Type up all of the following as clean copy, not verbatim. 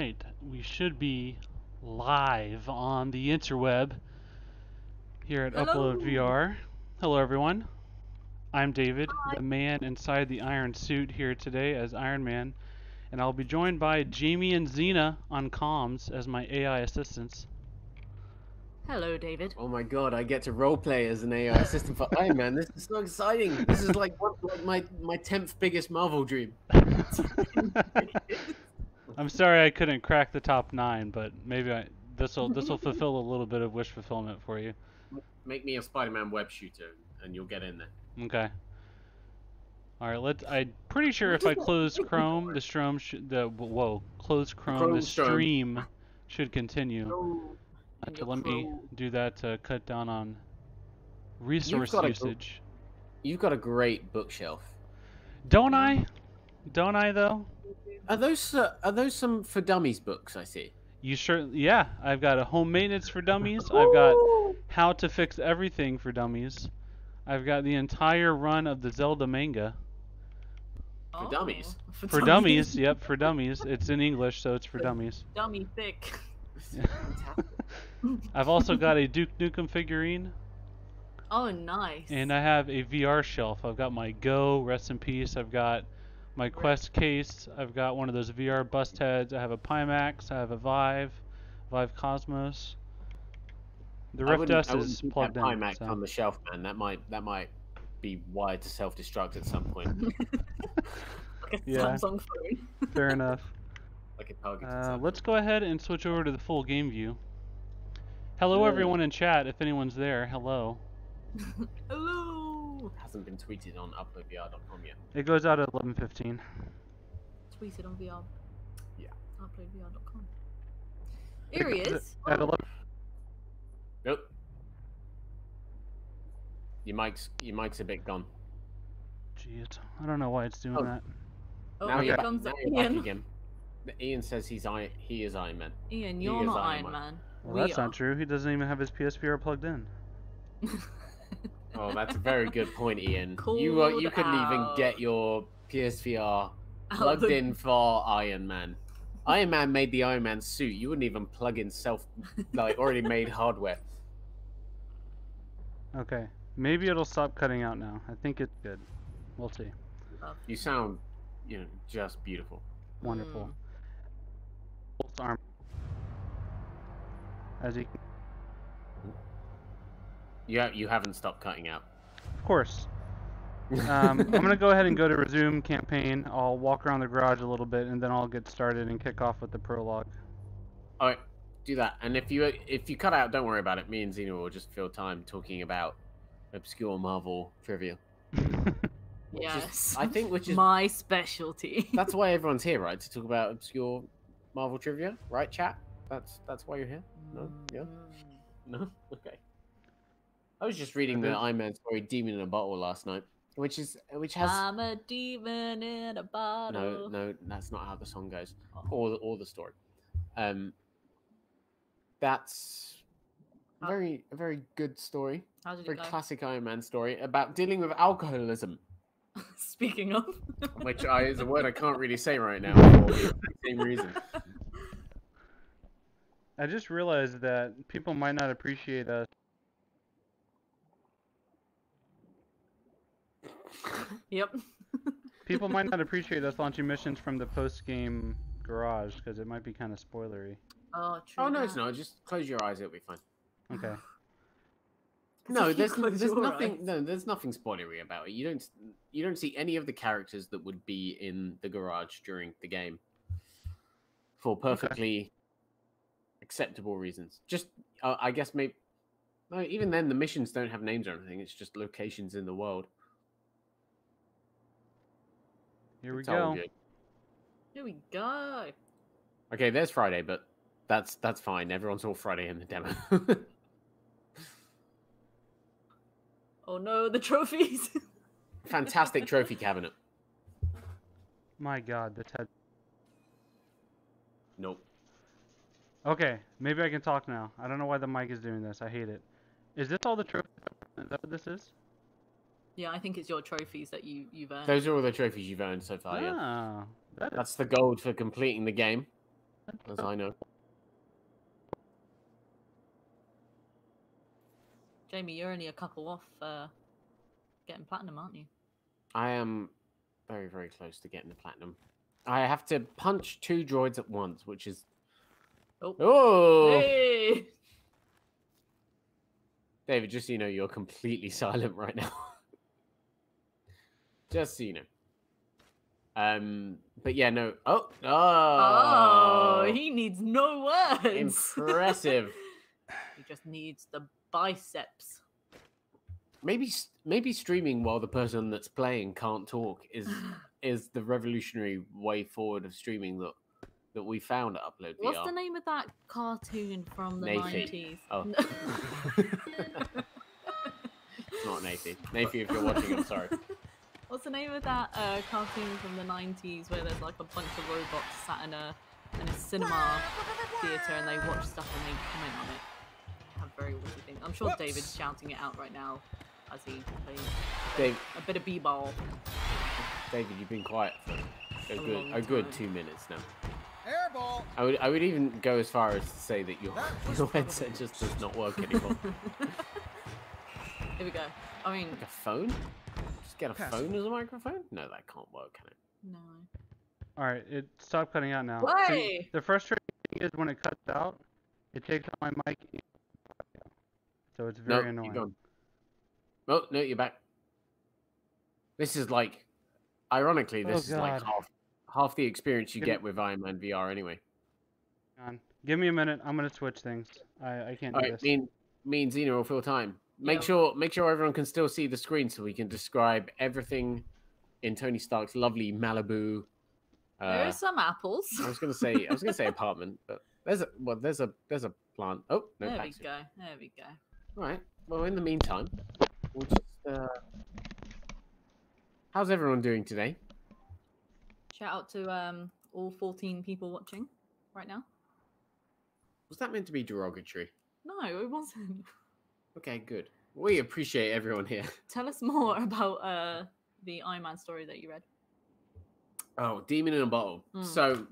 right, we should be live on the interweb here at Hello. Upload VR. Hello, everyone. I'm David, Hi. the man inside the iron suit here today as Iron Man, and I'll be joined by Jamie and Xena on comms as my AI assistants. Hello, David. Oh my god, I get to roleplay as an AI assistant for Iron Man. This is so exciting. This is like my 10th biggest Marvel dream. I'm sorry I couldn't crack the top 9, but maybe this'll fulfill a little bit of wish fulfillment for you. Make me a Spider-Man web shooter, and you'll get in there. Okay. All right. I'm pretty sure if I close Chrome, the stream should continue. Let me do that to cut down on resource usage. You've got a great bookshelf. Don't I? Don't I though? Are those some for dummies books? I see. You sure? Yeah, I've got a home maintenance for dummies. I've got how to fix everything for dummies. I've got the entire run of the Zelda manga. For dummies. For dummies, yep, for dummies. It's in English, so it's for dummies. Dummy thick. I've also got a Duke Nukem figurine. Oh, nice. And I have a VR shelf. I've got my Go, rest in peace. I've got my Quest case. I've got one of those VR bust heads. I have a Pimax. I have a Vive Cosmos. The Rift S is plugged in. Pimax on the shelf, man. That might be wired to self-destruct at some point. Like a Yeah. Samsung phone. Fair enough. Like a target. Let's go ahead and switch over to the full game view. Hello, everyone in chat. If anyone's there, hello. Hello. Hasn't been tweeted on uploadvr.com yet. It goes out at 11:15. Tweeted on VR. Yeah. Uploadvr.com. Here he is. At 11. Nope. Your mic's a bit gone. Jeez, I don't know why it's doing that. Oh, Now here you're comes back Ian. again. Ian says he is Iron Man. Ian, He you're is not Iron Iron Man. Well, that's not true. He doesn't even have his PSVR plugged in. Oh, that's a very good point, Ian. You Called couldn't even out. get your PSVR Out plugged the- in for Iron Man. Iron Man made the Iron Man suit. You wouldn't even plug in already made hardware. Okay, maybe it'll stop cutting out now. I think it's good. We'll see. You sound, just beautiful. Wonderful. Pulse arm. As you can... You haven't stopped cutting out. Of course. I'm gonna go ahead and go to resume campaign. I'll walk around the garage a little bit, and then I'll get started and kick off with the prologue. All right, do that. And if you cut out, don't worry about it. Me and Xena will just fill time talking about obscure Marvel trivia. Yes. Which is my specialty. That's why everyone's here, right? To talk about obscure Marvel trivia, right, chat? That's why you're here. No, yeah, no, okay. I was just reading the Iron Man story, "Demon in a Bottle," last night, which has. I'm a demon in a bottle. No, that's not how the song goes, or the story. That's a very good story. How did it Very go? classic Iron Man story about dealing with alcoholism. Speaking of. Which is a word I can't really say right now for the same reason. I just realized that people might not appreciate us. Yep. People might not appreciate us launching missions from the post-game garage because it might be kind of spoilery. Oh, true. Oh no, it's not. Just close your eyes; it'll be fine. Okay. No, If you there's close your nothing. eyes. No, there's nothing spoilery about it. You don't see any of the characters that would be in the garage during the game for perfectly acceptable reasons. Just, I guess maybe. No, even then, the missions don't have names or anything. It's just locations in the world. Here we It's all go. good. Here we go. Okay, there's Friday, but that's fine. Everyone's all Friday in the demo. Oh no, the trophies. Fantastic trophy cabinet. My God, this head. Nope. Okay, maybe I can talk now. I don't know why the mic is doing this. I hate it. Is this all the trophies? Is that what this is? Yeah, I think it's your trophies that you've earned. Those are all the trophies you've earned so far. Yeah. Ah, that is... That's the gold for completing the game. as I know. Jamie, you're only a couple off getting platinum, aren't you? I am very, very close to getting the platinum. I have to punch 2 droids at once, which is... Oh! Hey! David, just so you know, you're completely silent right now. Just so you know. But yeah, no. Oh, he needs no words. Impressive. He just needs the biceps. Maybe streaming while the person that's playing can't talk is the revolutionary way forward of streaming that we found at Upload VR. What's the name of that cartoon from the Nathy. 90s? Oh. It's not Nathy. Nathy, if you're watching, I'm sorry. What's the name of that cartoon from the 90s where there's like a bunch of robots sat in a cinema theatre and they watch stuff and they comment on it? I have very witty things. I'm sure David's shouting it out right now as he plays a bit of b-ball. David, you've been quiet for a good 2 minutes now. Airball. I would even go as far as to say that your headset just does not work anymore. Here we go. I mean, like a phone? Just get a phone as a microphone? No, that can't work, can it? No. All right, it stopped cutting out now. Why? The frustrating thing is when it cuts out, it takes out my mic. So it's very annoying. You're gone. Oh, no, you're back. This is like, ironically, this is like half the experience you get with Iron Man VR anyway. Hang on. Give me a minute. I'm gonna switch things. I can't do this. Me and Xena will fill time. Make sure everyone can still see the screen so we can describe everything in Tony Stark's lovely Malibu. There are some apples. I was gonna say apartment, but there's a plant. Oh, no. There we go. There we go. All right. Well, in the meantime, we'll just. How's everyone doing today? Shout out to all 14 people watching right now. Was that meant to be derogatory? No, it wasn't. Okay, good. We appreciate everyone here. Tell us more about the Iron Man story that you read. Oh, Demon in a Bottle. So,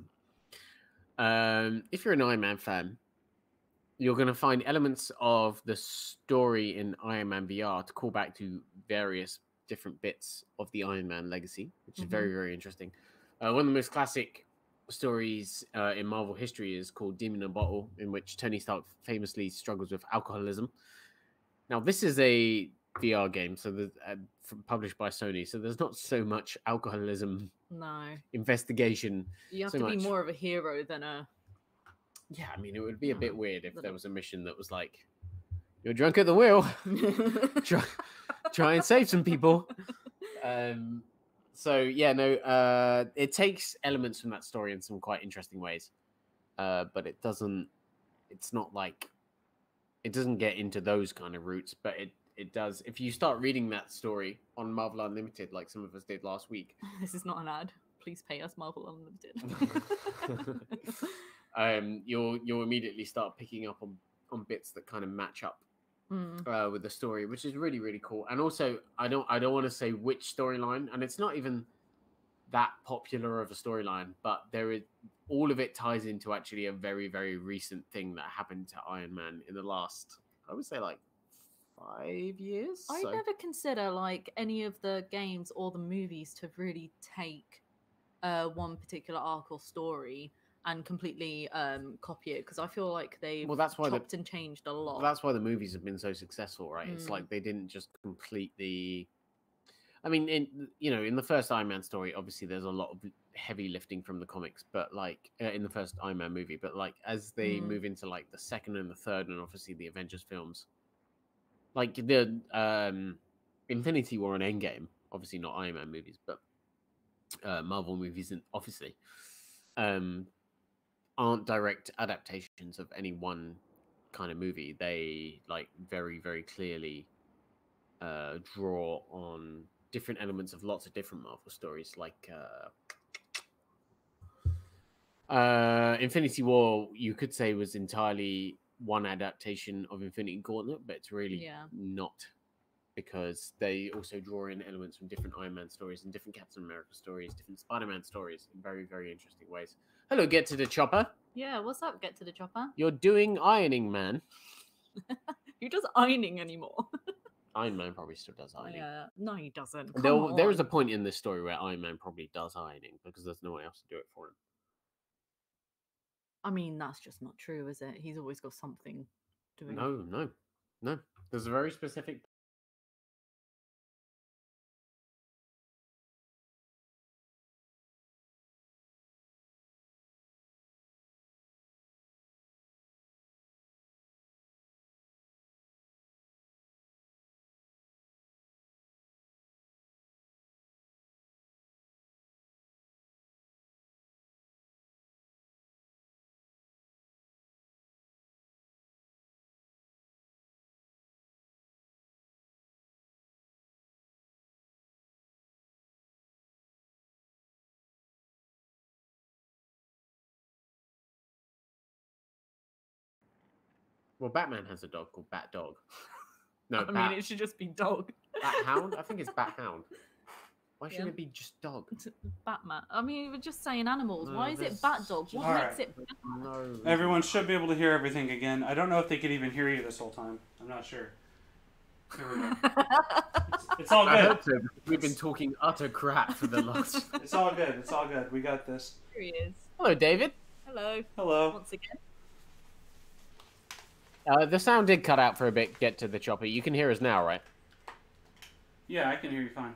if you're an Iron Man fan, you're going to find elements of the story in Iron Man VR to call back to various different bits of the Iron Man legacy, which is very, very interesting. One of the most classic stories in Marvel history is called Demon in a Bottle, in which Tony Stark famously struggles with alcoholism. Now, this is a VR game, so published by Sony, so there's not so much alcoholism investigation. You have to be more of a hero than a... Yeah, I mean, it would be a bit weird if there was a mission that was like, you're drunk at the wheel. Try and save some people. So, yeah, no, it takes elements from that story in some quite interesting ways. But it doesn't get into those kind of roots, but it does. If you start reading that story on Marvel Unlimited, like some of us did last week. This is not an ad. Please pay us, Marvel Unlimited. You'll immediately start picking up on bits that kind of match up with the story, which is really, really cool. And also, I don't want to say which storyline, and it's not even that popular of a storyline, but all of it ties into actually a very, very recent thing that happened to Iron Man in the last, I would say, like 5 years. I never consider like any of the games or the movies to really take one particular arc or story and completely copy it, because I feel like they've chopped and changed a lot. That's why the movies have been so successful, right? It's like they didn't just complete the... I mean, in the first Iron Man story, obviously there's a lot of heavy lifting from the comics, but like in the first Iron Man movie, but like as they move into like the second and the third, and obviously the Avengers films, like the Infinity War and Endgame, obviously not Iron Man movies, but Marvel movies, and obviously aren't direct adaptations of any one kind of movie. They like very, very clearly draw on different elements of lots of different Marvel stories. Like Infinity War, you could say, was entirely one adaptation of Infinity Gauntlet, but it's really not. because they also draw in elements from different Iron Man stories and different Captain America stories, different Spider-Man stories in very, very interesting ways. Hello, Get to the Chopper. Yeah, what's up? Get to the chopper. You're doing ironing, man. Who does ironing anymore? Iron Man probably still does ironing. Yeah. No, he doesn't. There is a point in this story where Iron Man probably does ironing because there's no one else to do it for him. I mean, that's just not true, is it? He's always got something doing. No. There's a very specific. Well, Batman has a dog called Bat Dog. No, I mean, it should just be dog. Bat Hound? I think it's Bat Hound. Why shouldn't Yeah. it be just dog? Batman. I mean, we're just saying animals. No, Why is it this- bat dog? What Alright. makes it Batman? No. Everyone should be able to hear everything again. I don't know if they could even hear you this whole time. I'm not sure. Here we go. It's all I good. hope so, because we've been talking utter crap for the last. It's all good. It's all good. We got this. Here he is. Hello, David. Hello. Hello. Once again. The sound did cut out for a bit. Get to the chopper. You can hear us now, right? Yeah, I can hear you fine.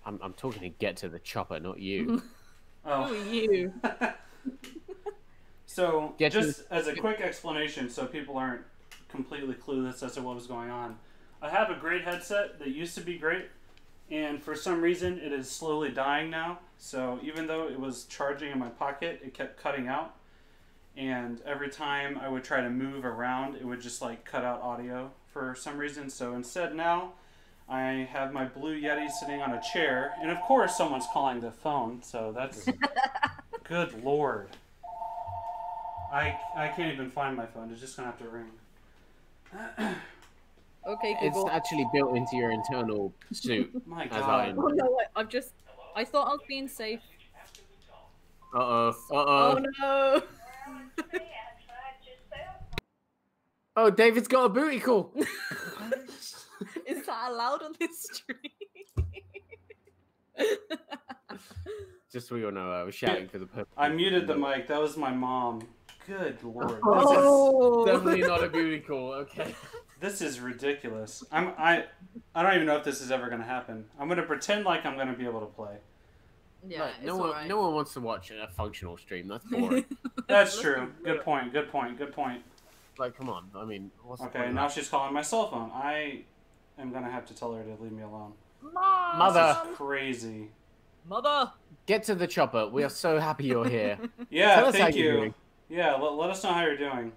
I'm talking to Get to the Chopper, not you. Who are you? So, Get to just as a quick explanation, so people aren't completely clueless as to what was going on, I have a great headset that used to be great, and for some reason it is slowly dying now. So even though it was charging in my pocket, it kept cutting out, and every time I would try to move around, it would just like cut out audio for some reason. So instead now, I have my Blue Yeti sitting on a chair, and of course someone's calling the phone, so that's... Good lord. I can't even find my phone, it's just gonna have to ring. Okay, It's Google. actually built into your internal suit. My As god. Oh no, wait, I thought I was being safe. Uh-oh. Oh no! Oh, David's got a booty call. Is that allowed on this stream? Just so we all know, I was shouting for the purpose. I muted the mic, that was my mom. Good lord. Oh. Definitely not a booty call. Okay. This is ridiculous. I don't even know if this is ever gonna happen. I'm gonna pretend like I'm gonna be able to play. Yeah, Like, it's no one, alright. no one wants to watch a functional stream. That's boring. That's true. Good point, good point, good point. Like, come on. I mean, what's the Okay, point of now that? she's calling my cell phone. I am gonna have to tell her to leave me alone. Mom! Mother. This is crazy. Mother! Get to the chopper. We are so happy you're here. Yeah, Tell us how thank you're you. doing. Yeah, let us know how you're doing.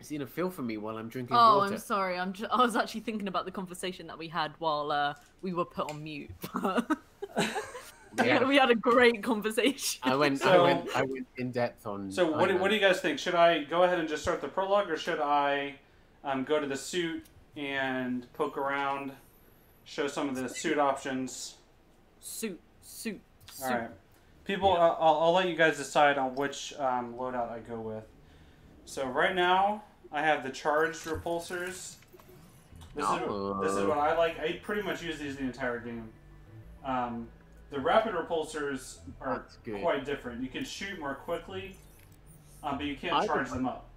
Seen a feel for me while I'm drinking Oh, water. I'm sorry. I was actually thinking about the conversation that we had while we were put on mute. Yeah. We had a great conversation. I went in depth on. So what Iron do Man. you guys think? Should I go ahead and just start the prologue, or should I go to the suit and poke around, show some of the suit options? Suit. All right, people, I'll let you guys decide on which loadout I go with. So right now, I have the charged repulsors. This is what I like. I pretty much use these the entire game. The rapid repulsors are That's good. quite different. You can shoot more quickly, but you can't charge them up.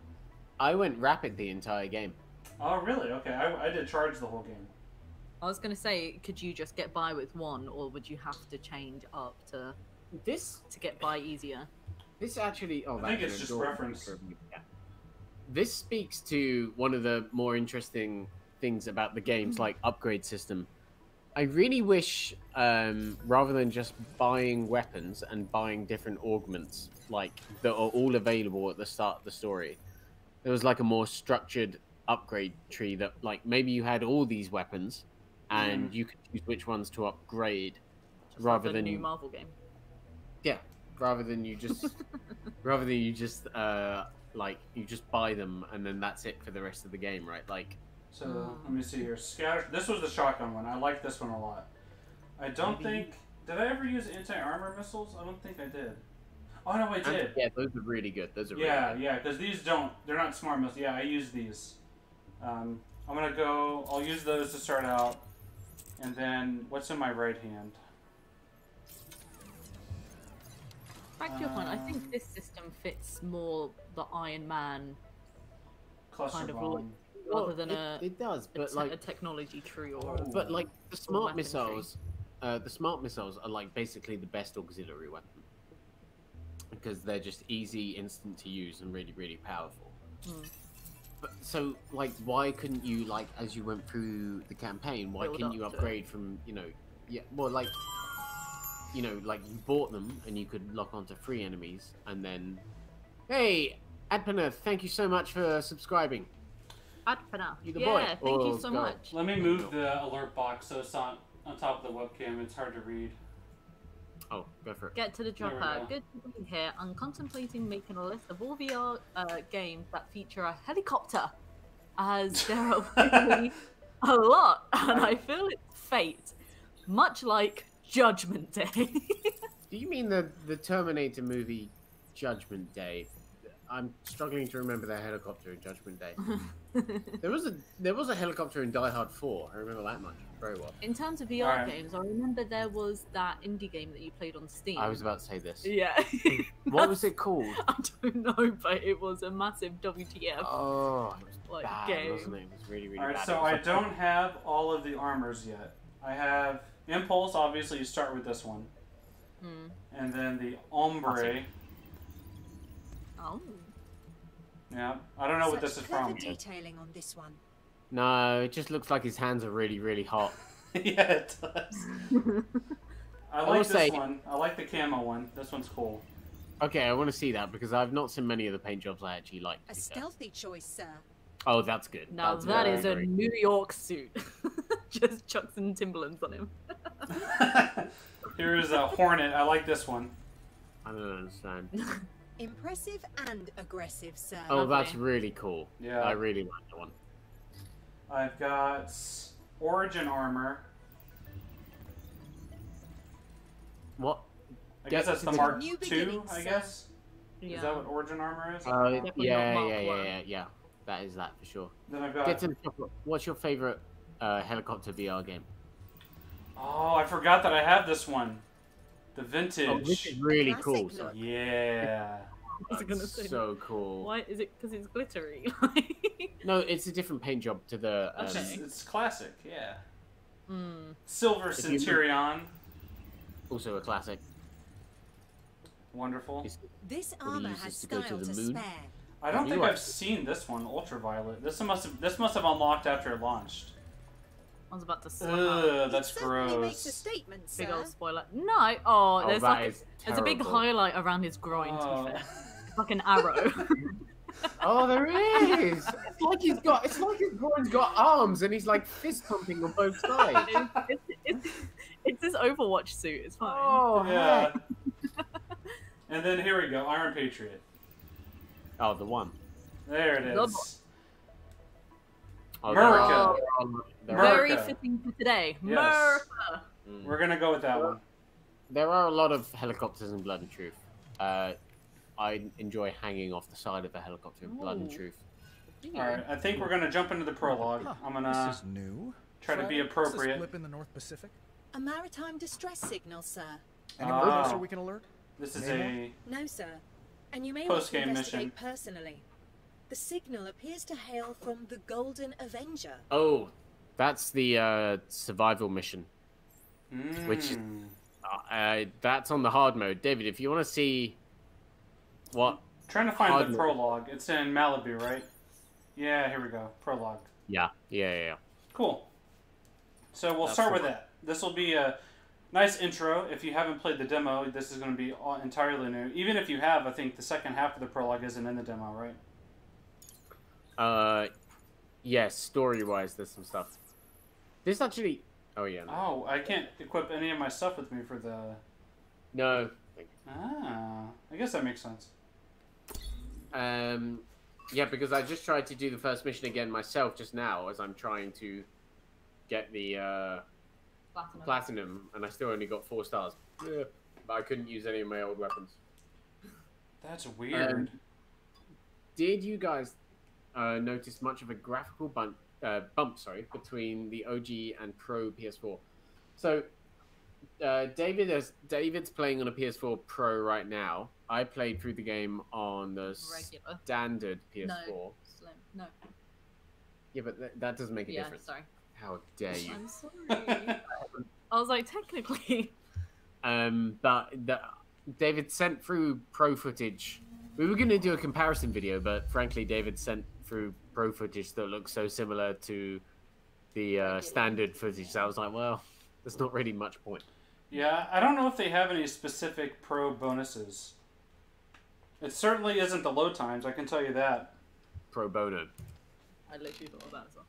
I went rapid the entire game. Oh, really? Okay, I did charge the whole game. I was going to say, could you just get by with one, or would you have to change up to get by easier? This actually. Oh, I think that's it's an just adorable preference. picture of you. Yeah. This speaks to one of the more interesting things about the game's like upgrade system. I really wish, rather than just buying weapons and buying different augments, like that are all available at the start of the story, there was like a more structured upgrade tree that, like, maybe you had all these weapons, and you could choose which ones to upgrade, Just rather like the than new Marvel game. yeah, rather than you just like you just buy them and then that's it for the rest of the game, right? Like. So let me see here. Scatter. This was the shotgun one. I like this one a lot. I don't think. Did I ever use anti-armor missiles? I don't think I did. Oh no, I did. Yeah, those are really good. Those are yeah, really good. yeah. Because these don't. They're not smart missiles. Yeah, I use these. I'm gonna go. I'll use those to start out, and then what's in my right hand? Back to your point, I think this system fits more the Iron Man Cluster kind of bomb. rather than it does, but a like technology tree or. but like the smart weapon missiles, the smart missiles are like basically the best auxiliary weapon because they're just easy, instant to use, and really, really powerful. But so like, why couldn't you like as you went through the campaign? Why Build couldn't up you to upgrade from like like you bought them and you could lock onto free enemies and then, hey, Adpana, thank you so much for subscribing. Adpana. You the yeah, boy. thank you Oh, so go. much. Let me move the alert box so it's not on top of the webcam. It's hard to read. Oh, go for it. Get to the There we dropper. go. Good to be here. I'm contemplating making a list of all VR games that feature a helicopter, as there are really a lot, and I feel it's fate, much like Judgment Day. Do you mean the Terminator movie Judgment Day? I'm struggling to remember the helicopter in Judgment Day. there was a helicopter in Die Hard 4. I remember that much very well. In terms of VR games, I remember there was that indie game that you played on Steam. I was about to say this. Yeah. What was it called? I don't know, but it was a massive WTF. Oh, it was Like, bad, game. wasn't it? It was really, really Alright, bad. so I don't have all of the armors yet. I have Impulse, obviously you start with this one. And then the Ombre. Oh. Yeah, I don't know what this is from. Detailing on this one. No, it just looks like his hands are really, really hot. Yeah, it does. I will like this say- one. I like the camo one. This one's cool. Okay, I want to see that because I've not seen many of the paint jobs I actually like. A stealthy choice, sir. Oh, that's good. Now That's that very, is a very New York suit. Just chucks and Timberlands on him. Here's a Hornet. I like this one. I don't understand. Impressive and aggressive, sir. Oh, Lovely. that's really cool. Yeah. I really like that one. I've got Origin Armor. What? I guess that's the New Mark II, beginnings, I sir. guess? Yeah. Is that what Origin Armor is? Definitely yeah, not Mark yeah, I. yeah. That is that for sure. Then I've got... Get to the chocolate. What's your favorite helicopter VR game? Oh, I forgot that I have this one. The Vintage. Oh, this is really Classic cool. look. So, Yeah. I was gonna that's say, so cool. why is it? Because it's glittery. No, it's a different paint job to the. It's, Okay. just, it's classic, yeah. Mm. Silver If you- Centurion. Also a classic. Wonderful. It's- This What do you armor use has this to go to style the to moon? spare. I don't You think are- I've seen this one, Ultraviolet. This must have unlocked after it launched. I was about to say. Ugh, that's It certainly makes a gross. statement, Big sir. old spoiler. No. Oh, there's that like is there's a big terrible. highlight around his groin. To Oh. be fair, it's like an arrow. Oh, there is. It's like his groin's got arms and he's like fist pumping on both sides. It's his Overwatch suit. It's fine. Oh, Yeah. heck. And then here we go, Iron Patriot. Oh, the one. There it Good is. Oh, America. there Very America. fitting for today. Yes. America. Mm. We're gonna go with that one. There are a lot of helicopters in Blood and Truth. I enjoy hanging off the side of a helicopter in Blood and Ooh. Truth. Alright, I think we're gonna jump into the prologue. I'm gonna This is new. try to be Friday, what's appropriate. This blip in the North Pacific. A maritime distress signal, sir. Any Ah. emergency we can alert? This is Name a... No, sir. And you may want to Post-game investigate mission. personally. The signal appears to hail from the Golden Avenger. Oh, that's the survival mission. Which- Mm. That's on the hard mode. David, if you want to see what... Trying to find Hard the mode. prologue. It's in Malibu, right? Yeah, here we go. Prologue. Yeah. Cool. So we'll That's start the with one. that. This will be a nice intro. If you haven't played the demo, this is going to be entirely new. Even if you have, I think the second half of the prologue isn't in the demo, right? Yes, story-wise, there's some stuff. This actually... Oh, yeah. Oh, I can't equip any of my stuff with me for the... No. Ah, I guess that makes sense. Yeah, because I just tried to do the first mission again myself just now as I'm trying to get the platinum, and I still only got 4 stars. Yeah, but I couldn't use any of my old weapons. That's weird. Did you guys notice much of a graphical bump between the OG and Pro PS4? So David's playing on a PS4 Pro right now. I played through the game on the Regular. standard PS4. No, slim. No. Yeah, but that doesn't make a difference. Sorry. How dare you? I'm sorry. I was like, technically. David sent through pro footage. We were going to do a comparison video, but frankly, David sent through pro footage that looks so similar to the standard footage. So I was like, well, there's not really much point. Yeah, I don't know if they have any specific pro bonuses. It certainly isn't the load times, I can tell you that. Pro bono. I literally thought of that as well.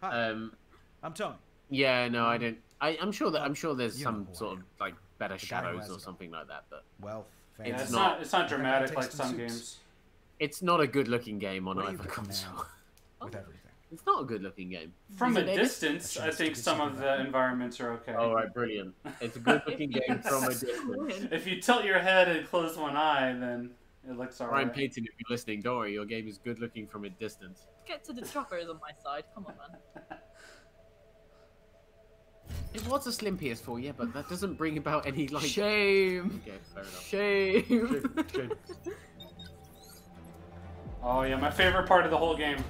Hi, I'm Tony. Yeah, no, I didn't. I'm sure there's You some know who I sort of am. like better The guy who shadows has or it. something like that, but Well, Yeah, fancy. it's not dramatic like Takes some some suits. games. it's not a good looking game on What do you either get console. now with everything? It's not a good looking game. From a Is it, David? distance, I think some of the environments are okay. All right, brilliant. It's a good looking game from a distance. If you tilt your head and close one eye, then it looks Ryan alright. Payton, if you're listening, don't worry, your game is good looking from a distance. Get to the choppers on my side. Come on, man. It was a slim PS4, yeah, but that doesn't bring about any like. Shame. Okay, fair enough. Shame. Shame. Oh yeah, my favorite part of the whole game.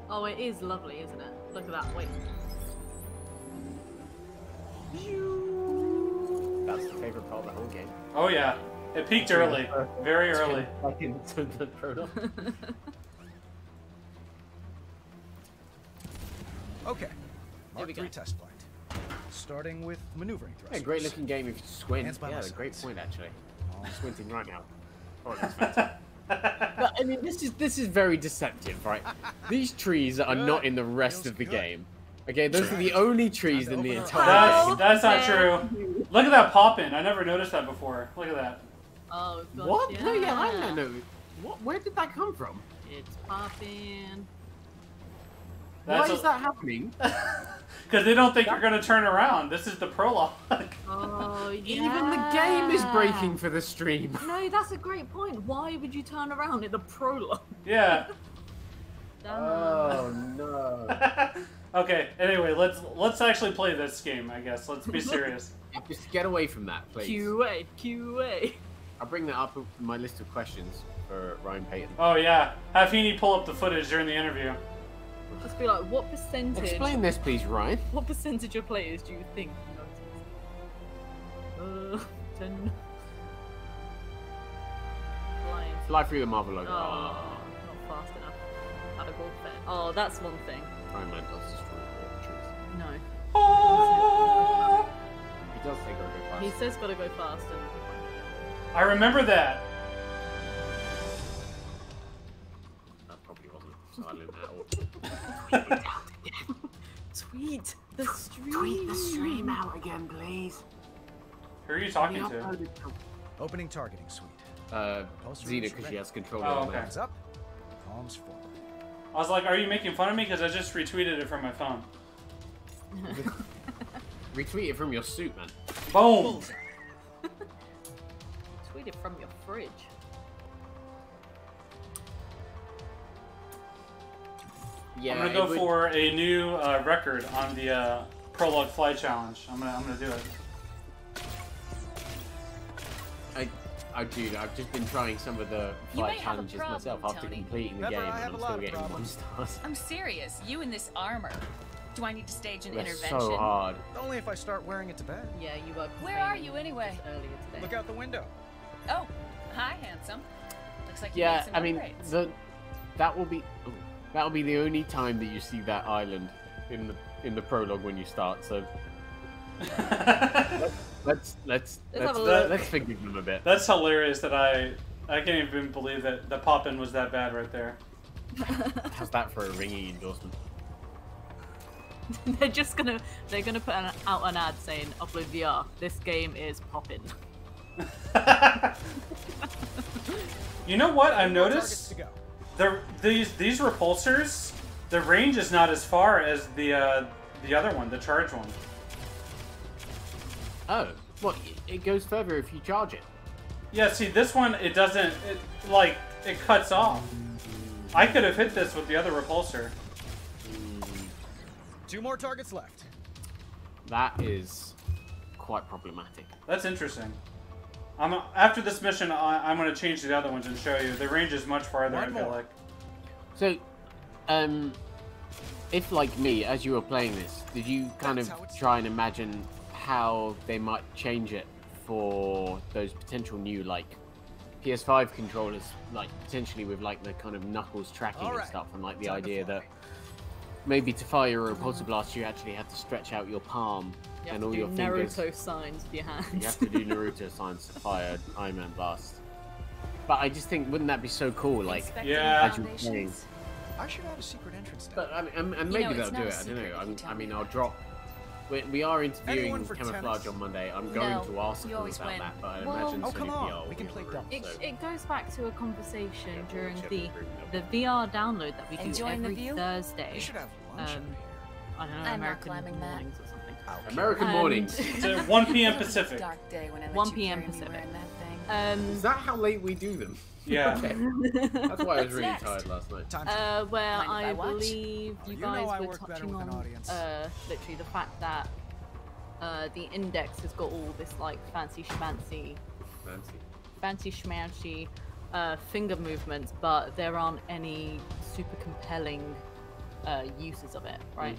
Oh, it is lovely, isn't it? Look at that. Wait. That's the favorite part of the whole game. Oh yeah, it peaked early, very early. Back into the prologue. Okay. Mark we go. 3 test flight. Starting with maneuvering thrusters. Yeah, great looking game if you squint. Hands by Yeah, my great sides. point actually. I'm squinting right now. Oh, that's fantastic. But, I mean, this is very deceptive, right? These trees are not in the rest Feels of the good. game. Okay, those are the only trees in the Time to entire open game. That's not true. Look at that pop-in. I never noticed that before. Look at that. Oh, gosh, What? Yeah. No, yeah, I don't know. What? Where did that come from? It's popping. Why is that happening? Because they don't think you're going to turn around. This is the prologue. Oh, yeah. Even the game is breaking for the stream. No, that's a great point. Why would you turn around in the prologue? Yeah. Damn. Oh no. Okay. Anyway, let's actually play this game. I guess. Let's be serious. Just get away from that, please. QA. I'll bring that up in my list of questions for Ryan Payton. Oh yeah. Have Heaney pull up the footage during the interview. Just be like, what percentage? Explain this, please, Ryan. What percentage of players do you think notice? 10. Flying. Fly through the Marvel logo. Oh, not fast enough. Had a gold fit. Oh, that's one thing. Iron Man does destroy all the trees. No. Oh! He does say go fast. He says gotta go fast and... I remember that. That probably wasn't silent at all. Tweet the stream. Tweet the stream out again, please. Who are you talking to? Opening targeting suite. Xena, because she has control Oh, of okay. Hands up. Palms forward. I was like, are you making fun of me? Because I just retweeted it from my phone. Retweet it from your suit, man. Boom! Tweet it from your fridge. Yeah, I'm gonna go for a new record on the prologue fly challenge. I'm gonna do it. Dude, I've just been trying some of the You flight may have a challenges problem, myself after Tony. completing the Pepper, game, I and have I'm a lot still of getting 1 problems. stars. I'm serious. You in this armor. Do I need to stage an They're intervention? so hard. Only if I start wearing it to bed. Yeah, you were. Where are complaining you anyway? Earlier today. Look out the window. Oh, hi, handsome. Looks like you Yeah, made some I mean, upgrades. that will be the only time that you see that island in the prologue when you start. So let's have a look. let's forgive them a bit. That's hilarious that I can't even believe that the pop-in was that bad right there. How's that for a ringing endorsement? they're gonna put out an ad saying upload VR. This game is poppin'. You know what I've Targets noticed? to go. These repulsors, the range is not as far as the other one, the charge one. Oh, what? It goes further if you charge it. Yeah, see, this one, it doesn't, it cuts off. I could have hit this with the other repulsor. 2 more targets left. That is quite problematic. That's interesting. After this mission, I'm going to change the other ones and show you. The range is much farther, I feel like. So, if like me, as you were playing this, did you kind of try and imagine how they might change it for those potential new, like, PS5 controllers, like, potentially with, like, the kind of knuckles tracking and stuff, and, like, the idea that maybe to fire your repulsor blast, you actually have to stretch out your palm and all your fingers. Naruto signs with your hands. You have to do Naruto signs to fire Iron Man blast. But I just think, wouldn't that be so cool? Like, yeah. as you're playing. I should have a secret entrance. But I mean, and maybe they'll do it. I don't know. I mean, I'll drop. We are interviewing Camouflaj on Monday. I'm going to ask them about that, but I imagine Sony VR. We can play dumb. It goes back to a conversation during the VR download that we do every Thursday. You should have lunch. I don't know, American mornings or something. American mornings. So 1 p.m. Pacific. 1 p.m. Pacific. Is that how late we do them? Yeah. Okay. That's why I was really tired last night. Where I believe you guys were touching on literally the fact that the index has got all this like fancy schmancy finger movements, but there aren't any super compelling uses of it, right?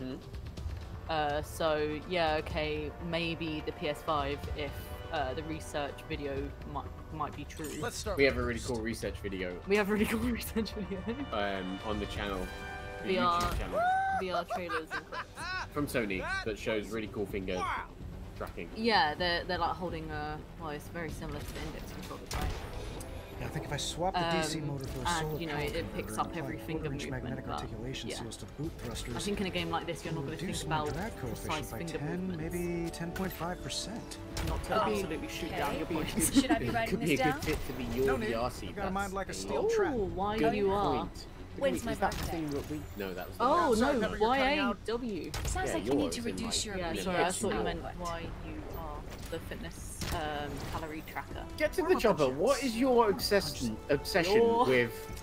So yeah, okay, maybe the PS5 if the research video might be true. Let's start. We have a really cool research video. On the channel, the YouTube channel. VR trailers and clips. From Sony that shows really cool finger tracking. Yeah, they're like holding well, it's very similar to the index controllers, right? Yeah, I think if I swap the DC motor for a solar and, you know, it picks up every finger movement. magnetic articulation seals to boot thrusters. I think in a game like this, you're not going to think about precise finger movements. Maybe 10.5%. Not to absolutely shoot down your points. Should I be writing this down? Could be a good fit to be your VR seat. I've got a mind like a steel Oh, trap. why Good you are? point. When's my Is that the birthday? thing that we... No, that was the Oh Sorry, no, Pepper, you're cutting out. YAW. Sounds Yeah, like you need yours to in reduce my- your Yeah, bleed sorry, I edge thought you now. meant why you are the fitness calorie tracker. Get to the chopper. What is your obsession with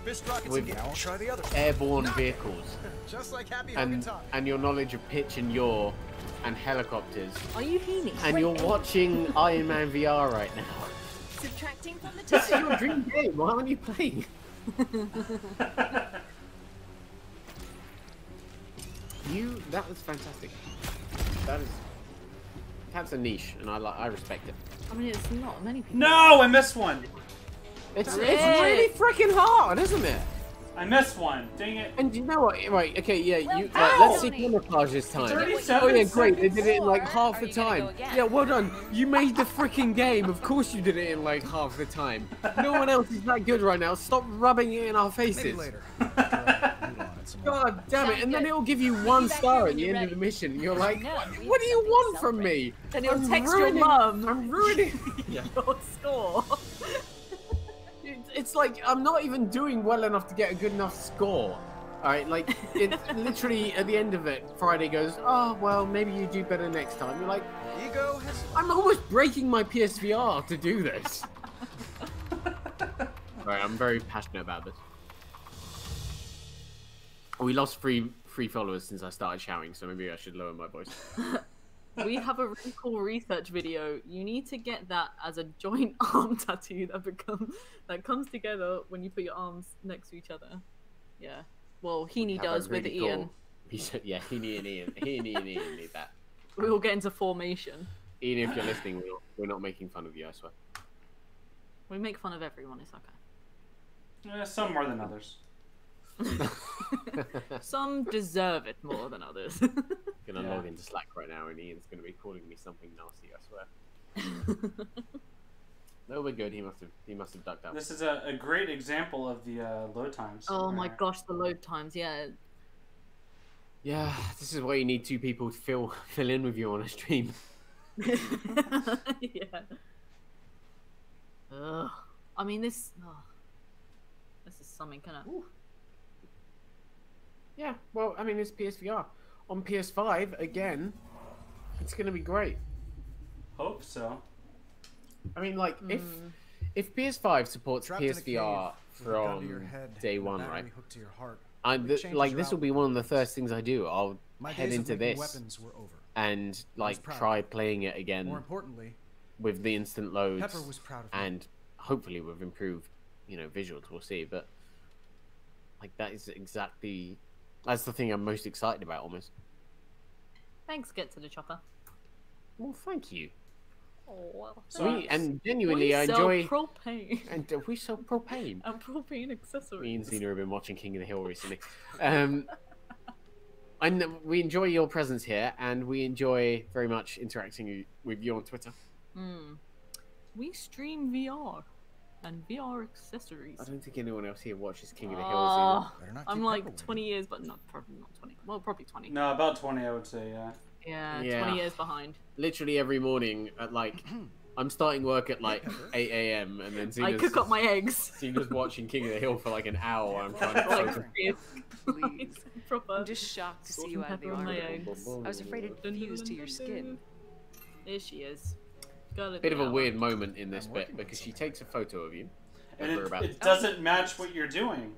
Fist rockets with again. I'll try the other. airborne vehicles Just like Happy Hogan and Time. your knowledge of pitch and yaw and helicopters? Are you Heaney? And you're watching Iron Man VR right now. Subtracting from the This is total. your dream game. Why aren't you playing? That was fantastic. That's a niche, and I respect it. I mean, it's not many people. No, I missed one. It's it. really freaking hard, isn't it? I missed one. Dang it. And you know what? Right, okay, yeah, Well, you ow! let's see Camouflaj this time. 37 Oh yeah, great. They did it in like Or half are the you gonna time. go again? Yeah, well done. You made the freaking game. Of course you did it in like half the time. No one else is that good right now. Stop rubbing it in our Maybe faces. later. God damn it! And then good. it'll give you I'll one be back star here at when the you're end of the ready. mission. And you're like, No, we what do you have want to from celebrate. me? Then he'll I'm text your ruining- mum. I'm ruining. Your score. It's like I'm not even doing well enough to get a good enough score. Alright, like, it's literally at the end of it, Friday goes, oh, well, maybe you do better next time. You're like, Ego has. I'm almost breaking my PSVR to do this. Right, I'm very passionate about this. We lost three followers since I started shouting, so maybe I should lower my voice. We have a really cool research video. You need to get that as a joint arm tattoo that comes together when you put your arms next to each other. Yeah. Well, Heaney Have a does with really Ian. cool- He said, yeah, Heaney and Ian need that. We will get into formation. Ian, if you're listening, we're not making fun of you, I swear. We make fun of everyone. It's okay. Some more than others. Some deserve it more than others. Gonna Yeah. log into Slack right now, and Ian's gonna be calling me something nasty, I swear. No, we're good. He must have ducked out. This is a great example of the load times. Oh my gosh, the load times. Yeah. Yeah, this is why you need two people to fill in with you on a stream. Yeah. Ugh. I mean, this is something kind of. Yeah, well, I mean, it's PSVR. On PS5, again, it's going to be great. Hope so. I mean, like, if PS5 supports Trapped in a PSVR cave with a gun to your from head day and a one, battery right? hooked to your heart, Like, this will be one of the first things I do. I'll my head days of into making this weapons were over. and, like, proud. try playing it More again importantly, with the instant loads. Pepper was proud of me. And hopefully with improved, visuals, we'll see. But, like, that's the thing I'm most excited about, almost. Thanks, Get to the Chopper. Well, thank you. Oh, And genuinely, I sell enjoy. propane And we sell propane. and propane accessories. Me and Zena have been watching King of the Hill recently. And we enjoy your presence here, and we enjoy very much interacting with you on Twitter. We stream VR and VR accessories. I don't think anyone else here watches King of the Hill. Oh, Better not I'm keep like Pepper 20 years, but not probably not 20. Well, probably 20. No, about 20, I would say. Yeah. Yeah, 20 years behind. Literally every morning at like, I'm starting work at like 8 a.m. and then I cook up my eggs. Zena's watching King of the Hill for like an hour while I'm trying to Like, focus. Please. proper. I'm just shocked to see you out of the Pepper on my armor. eggs. I was afraid it'd fuse to your skin. There she is. Girl Bit of a weird moment in this bit because she takes a photo of you. And Over about it doesn't match what you're doing.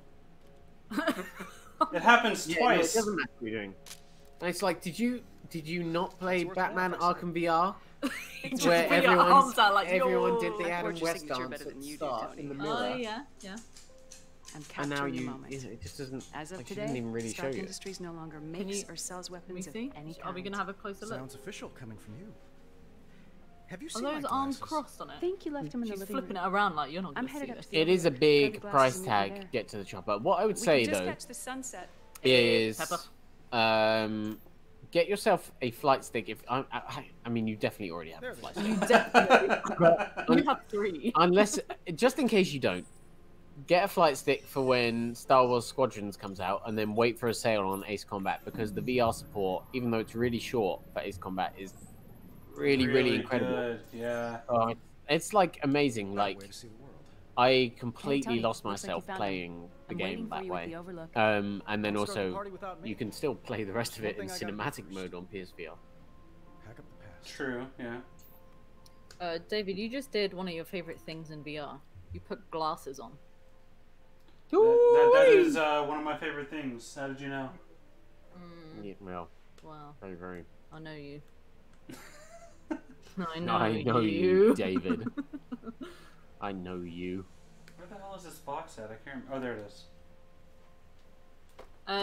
It happens Yeah, twice. No, it doesn't matter what you're doing. And it's like, did you not play worth Batman one, Arkham VR? Just Where put your arms out like, everyone yo. did the I Adam forged your West signature dance better at than the you do, start Tony. in the mirror. Oh, yeah, yeah. I'm And now capturing the you, moment. it just doesn't. As of like, she today, didn't even really show Stark you. Industries no longer Can makes you- or sells Can we weapons of see? any kind. Are we gonna have a closer look? Sounds official coming from you. Have you Are seen those my arms glasses? crossed on it? I think you left him in the She's living flipping room. it around like you're not I'm gonna see headed up this. to the It is a Grab big the glasses price and meet me there. tag. Get to the chopper. What I would We say can just though catch the sunset. is, Pepper. get yourself a flight stick. If I mean, you definitely already have a flight stick. You definitely. You have 3. Unless, just in case you don't, get a flight stick for when Star Wars Squadrons comes out, and then wait for a sale on Ace Combat, because the VR support, even though it's really short for Ace Combat, is really incredible. Good. Yeah. It's like amazing. Great Like way to see the world. I Hey, completely Tony, lost looks like you myself found playing the I'm game waiting for that you at way. the Overlook. And then Don't start the also party without me. you can still play the rest of it in One thing I gotta do cinematic first. mode on PSVR. Pack up the past. True. Yeah. David, you just did one of your favorite things in VR. You put glasses on. That is one of my favorite things. How did you know? Yeah, well, Wow, very. I know you. I I know you, David. I know you. Where the hell is this box at? I can't remember. Oh, there it is.